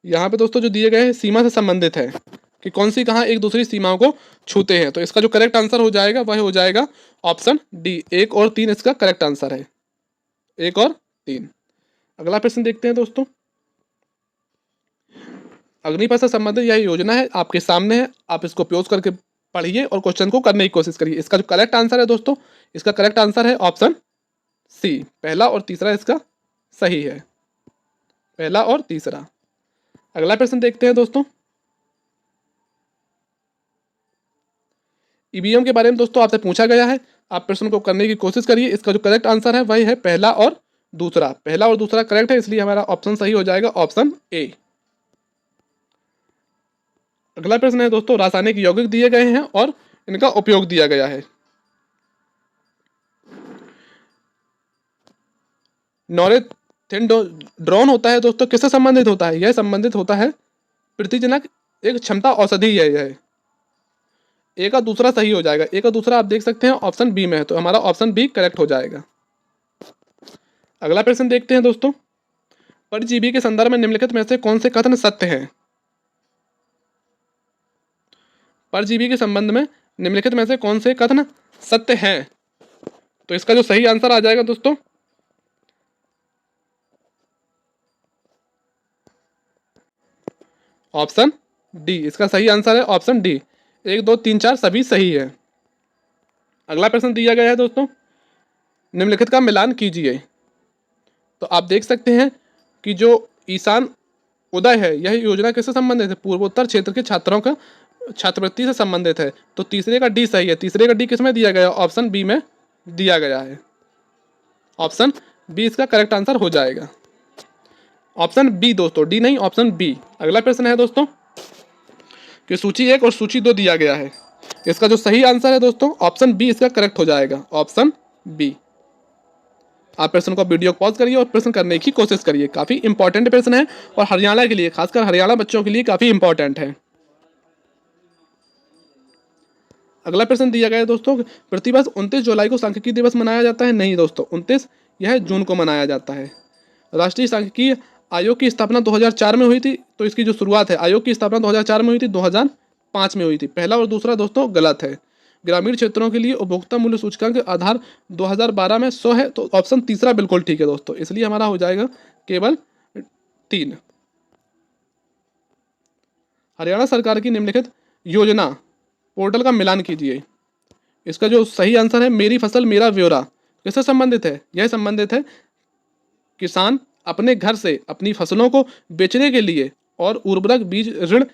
यहाँ पे दोस्तों जो दिए गए हैं सीमा से संबंधित है कि कौन सी कहाँ एक दूसरी सीमाओं को छूते हैं। तो इसका जो करेक्ट आंसर हो जाएगा वह हो जाएगा ऑप्शन डी, 1 और 3 इसका करेक्ट आंसर है। 1 और 3। अगला प्रश्न देखते हैं दोस्तों। अग्निपथ से संबंधित यह योजना है, आपके सामने है, आप इसको पॉज करके पढ़िए और क्वेश्चन को करने की कोशिश करिए। इसका जो करेक्ट आंसर है दोस्तों, इसका करेक्ट आंसर है ऑप्शन सी। पहला और तीसरा इसका सही है, पहला और तीसरा। अगला प्रश्न देखते हैं दोस्तों। ईवीएम के बारे में दोस्तों आपसे पूछा गया है, आप प्रश्न को करने की कोशिश करिए। इसका जो करेक्ट आंसर है वही है पहला और दूसरा। पहला और दूसरा करेक्ट है, इसलिए हमारा ऑप्शन सही हो जाएगा, ऑप्शन ए। अगला प्रश्न है दोस्तों, रासायनिक यौगिक दिए गए हैं और इनका उपयोग दिया गया है। नॉरेथिंड्रोन होता है दोस्तों, किससे संबंधित होता है? यह संबंधित होता है प्रतिजनक एक क्षमता औषधि है यह। ए का दूसरा सही हो जाएगा, ए का दूसरा आप देख सकते हैं ऑप्शन बी में है, तो हमारा ऑप्शन बी करेक्ट हो जाएगा। अगला प्रश्न देखते हैं दोस्तों, परजीवी के संदर्भ में निम्नलिखित में से कौन से कथन सत्य हैं? परजीवी के संबंध में निम्नलिखित में से कौन से कथन सत्य हैं? तो इसका जो सही आंसर आ जाएगा दोस्तों, ऑप्शन डी। इसका सही आंसर है ऑप्शन डी। 1 2 3 4 सभी सही है। अगला प्रश्न दिया गया है दोस्तों, निम्नलिखित का मिलान कीजिए। तो आप देख सकते हैं कि जो ईशान उदय है यह योजना किससे संबंधित है? पूर्वोत्तर क्षेत्र के छात्रों का छात्रवृत्ति से संबंधित है। तो तीसरे का डी सही है। तीसरे का डी किसमें दिया गया? ऑप्शन बी में दिया गया है। ऑप्शन बी इसका करेक्ट आंसर हो जाएगा। ऑप्शन बी दोस्तों, डी नहीं, ऑप्शन बी। अगला प्रश्न है दोस्तों कि सूची 1 और सूची 2 दिया गया है। इसका जो सही आंसर है दोस्तों, ऑप्शन बी इसका करेक्ट हो जाएगा, ऑप्शन बी। आप प्रश्न को वीडियो पॉज करिए और प्रश्न करने की कोशिश करिए। काफ़ी इंपॉर्टेंट प्रश्न है और हरियाणा के लिए, खासकर हरियाणा बच्चों के लिए काफ़ी इंपॉर्टेंट है। अगला प्रश्न दिया गया है दोस्तों, प्रतिवर्ष 29 जुलाई को सांख्यिकी दिवस मनाया जाता है? नहीं दोस्तों, 29 यह जून को मनाया जाता है। राष्ट्रीय सांख्यिकी आयोग की स्थापना 2004 में हुई थी, तो इसकी जो शुरुआत है, आयोग की स्थापना 2004 में हुई थी, 2005 में हुई थी। पहला और दूसरा दोस्तों गलत है। ग्रामीण क्षेत्रों के लिए उपभोक्ता मूल्य सूचकांक आधार 2012 में 100 है, तो ऑप्शन तीसरा बिल्कुल ठीक है दोस्तों, इसलिए हमारा हो जाएगा केवल 3। हरियाणा सरकार की निम्नलिखित योजना पोर्टल का मिलान कीजिए। इसका जो सही आंसर है, मेरी फसल मेरा ब्यौरा, किससे संबंधित है? यह संबंधित है किसान अपने घर से अपनी फसलों को बेचने के लिए और उर्वरक बीज ऋण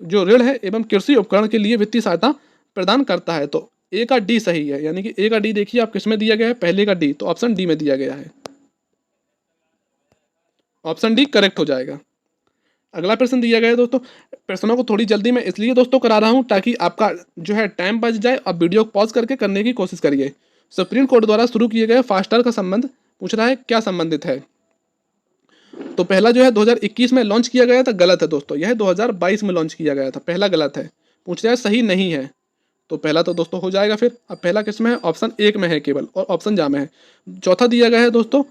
जो ऋण है एवं कृषि उपकरण के लिए वित्तीय सहायता प्रदान करता है। तो ए का डी सही है, यानी कि ए का डी देखिए आप किस में दिया गया है, पहले का डी, तो ऑप्शन डी में दिया गया है, ऑप्शन डी करेक्ट हो जाएगा। अगला प्रश्न दिया गया है दोस्तों, प्रश्नों को थोड़ी जल्दी में इसलिए दोस्तों करा रहा हूं ताकि आपका जो है टाइम बच जाए। आप वीडियो पॉज करके करने की कोशिश करिए। सुप्रीम कोर्ट द्वारा शुरू किए गए फास्टैग का संबंध पूछ रहा है, क्या संबंधित है? तो पहला जो है 2021 में लॉन्च किया गया था, गलत है दोस्तों। यह 2022 में लॉन्च किया गया था, पहला गलत है। पूछ रहा है सही नहीं है, तो पहला तो दोस्तों हो जाएगा। फिर अब पहला किस में है? ऑप्शन 1 में है केवल, और ऑप्शन जा में है। चौथा दिया गया है दोस्तों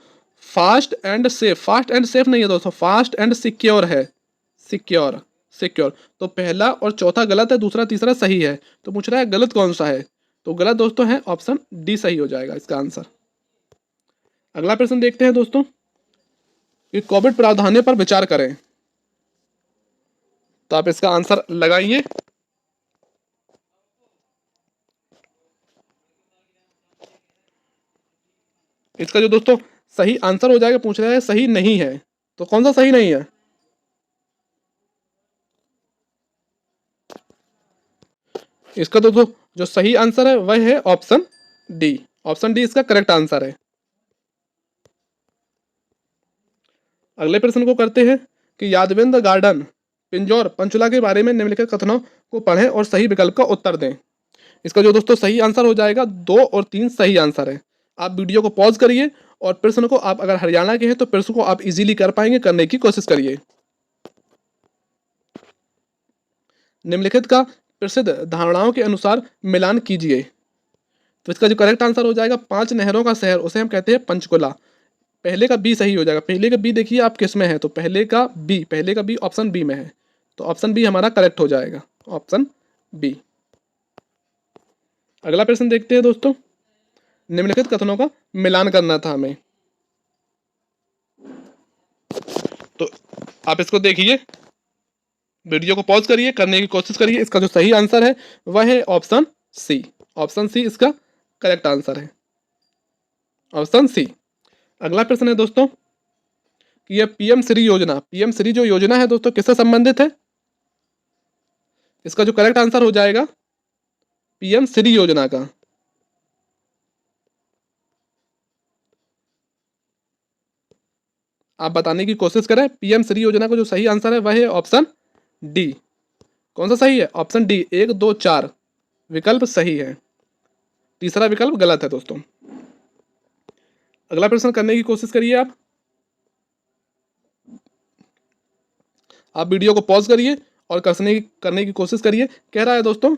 fast and safe. Fast and safe नहीं है दोस्तों, फास्ट एंड सिक्योर है, सिक्योर सिक्योर। तो पहला और चौथा गलत है, दूसरा तीसरा सही है। तो पूछ रहा है गलत कौन सा है? तो गलत दोस्तों है ऑप्शन डी सही हो जाएगा इसका आंसर। अगला प्रश्न देखते हैं दोस्तों कि कोविड प्रावधानों पर विचार करें। तो आप इसका आंसर लगाइए। इसका जो दोस्तों सही आंसर हो जाएगा, पूछ रहा है सही नहीं है, तो कौन सा सही नहीं है? इसका दोस्तों जो सही आंसर है वह है ऑप्शन डी। ऑप्शन डी इसका करेक्ट आंसर है। अगले प्रश्न को करते हैं कि यादविंद्र गार्डन पिंजौर पंचकुला के बारे में निम्नलिखित कथनों को पढ़ें और सही विकल्प का उत्तर दें। इसका जो दोस्तों सही आंसर हो जाएगा, 2 और 3 सही आंसर है। आप वीडियो को पॉज करिए और प्रश्न को, आप अगर हरियाणा के हैं तो प्रश्न को आप इजीली कर पाएंगे, करने की कोशिश करिए। निम्नलिखित का प्रसिद्ध धारणाओं के अनुसार मिलान कीजिए। तो इसका जो करेक्ट आंसर हो जाएगा, 5 नहरों का शहर, उसे हम कहते हैं पंचकुला। पहले का बी सही हो जाएगा। पहले का बी देखिए आप किस में है, तो पहले का बी ऑप्शन बी में है, तो ऑप्शन बी हमारा करेक्ट हो जाएगा, ऑप्शन बी। अगला प्रश्न देखते हैं दोस्तों, निम्नलिखित कथनों का मिलान करना था हमें। तो आप इसको देखिए, वीडियो को पॉज करिए, करने की कोशिश करिए। इसका जो सही आंसर है वह है ऑप्शन सी। ऑप्शन सी इसका करेक्ट आंसर है, ऑप्शन सी। अगला प्रश्न है दोस्तों कि यह पीएम श्री योजना, पीएम श्री जो योजना है दोस्तों किससे संबंधित है? इसका जो करेक्ट आंसर हो जाएगा, पीएम श्री योजना का? आप बताने की कोशिश करें। पीएम श्री योजना का जो सही आंसर है वह है ऑप्शन डी। कौन सा सही है? Option D. 1, 2, 4 विकल्प सही है, तीसरा विकल्प गलत है दोस्तों। अगला प्रश्न करने की कोशिश करिए आप वीडियो को पॉज करिए और करने की कोशिश करिए। कह रहा है दोस्तों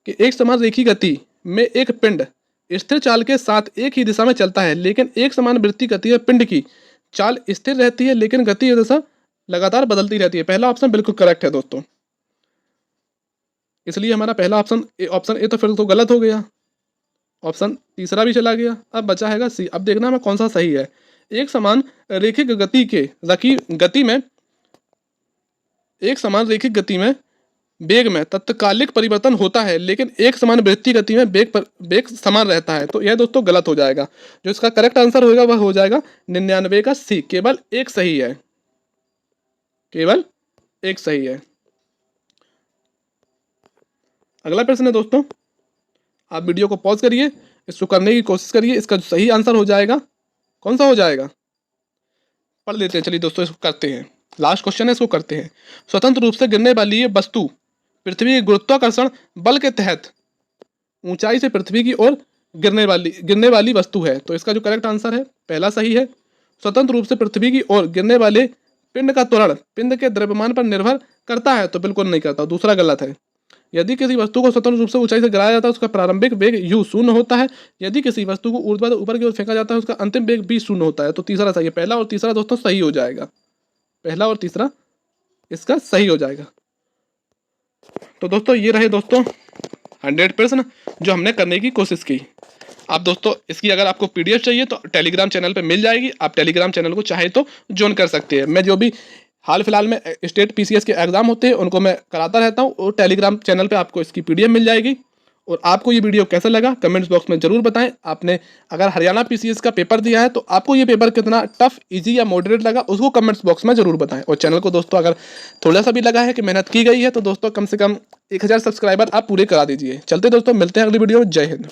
कि एक समान रेखी गति में एक पिंड स्थिर चाल के साथ एक ही दिशा में चलता है, लेकिन एक समान वृत्तीय गति में पिंड की चाल स्थिर रहती है लेकिन गति की दिशा लगातार बदलती रहती है। पहला ऑप्शन बिल्कुल करेक्ट है दोस्तों, इसलिए हमारा पहला ऑप्शन ए तो फिर तो गलत हो गया, ऑप्शन तीसरा भी चला गया। अब बचा है सी। अब देखना हमें कौन सा सही है। एक समान रैखिक गति में एक समान रैखिक गति में वेग में तत्कालिक परिवर्तन होता है, लेकिन एक समान वृत्तीय गति में वेग समान रहता है। तो यह दोस्तों गलत हो जाएगा। जो इसका करेक्ट आंसर होगा वह हो जाएगा 99 का सी। केवल एक सही है, केवल एक सही है। अगला प्रश्न है दोस्तों, आप वीडियो को पॉज करिए, इसको करने की कोशिश करिए। इसका जो सही आंसर हो जाएगा कौन सा हो जाएगा, पढ़ लेते हैं। चलिए दोस्तों इसको करते हैं। लास्ट क्वेश्चन है, इसको करते हैं। स्वतंत्र रूप से गिरने वाली ये वस्तु पृथ्वी के गुरुत्वाकर्षण बल के तहत ऊंचाई से पृथ्वी की ओर गिरने वाली वस्तु है। तो इसका जो करेक्ट आंसर है पहला सही है। स्वतंत्र रूप से पृथ्वी की ओर गिरने वाले पिंड का त्वरण पिंड के द्रव्यमान पर निर्भर करता है, तो बिल्कुल नहीं करता, दूसरा गलत है। यदि किसी वस्तु को स्वतंत्र रूप से ऊंचाई से गिराया जाता है उसका प्रारंभिक वेग u शून्य होता है। यदि किसी वस्तु को ऊर्ध्वाधर ऊपर की ओर फेंका जाता है उसका अंतिम वेग v शून्य होता है। तो तीसरा सही है। पहला और तीसरा दोस्तों सही हो जाएगा, पहला और तीसरा इसका सही हो जाएगा। तो दोस्तों ये रहे दोस्तों 100 प्रश्न जो हमने करने की कोशिश की। आप दोस्तों इसकी अगर आपको पीडीएफ चाहिए तो टेलीग्राम चैनल पे मिल जाएगी। आप टेलीग्राम चैनल को चाहे तो ज्वाइन कर सकते हैं। मैं जो भी हाल फिलहाल में स्टेट पीसीएस के एग्जाम होते हैं उनको मैं कराता रहता हूँ, और टेलीग्राम चैनल पे आपको इसकी पीडीएफ मिल जाएगी। और आपको ये वीडियो कैसा लगा कमेंट्स बॉक्स में जरूर बताएं। आपने अगर हरियाणा पीसीएस का पेपर दिया है तो आपको ये पेपर कितना टफ, इजी या मॉडरेट लगा उसको कमेंट्स बॉक्स में जरूर बताएं। और चैनल को दोस्तों अगर थोड़ा सा भी लगा है कि मेहनत की गई है तो दोस्तों कम से कम 1000 सब्सक्राइबर आप पूरे करा दीजिए। चलते दोस्तों, मिलते हैं अगली वीडियो में। जय हिंद।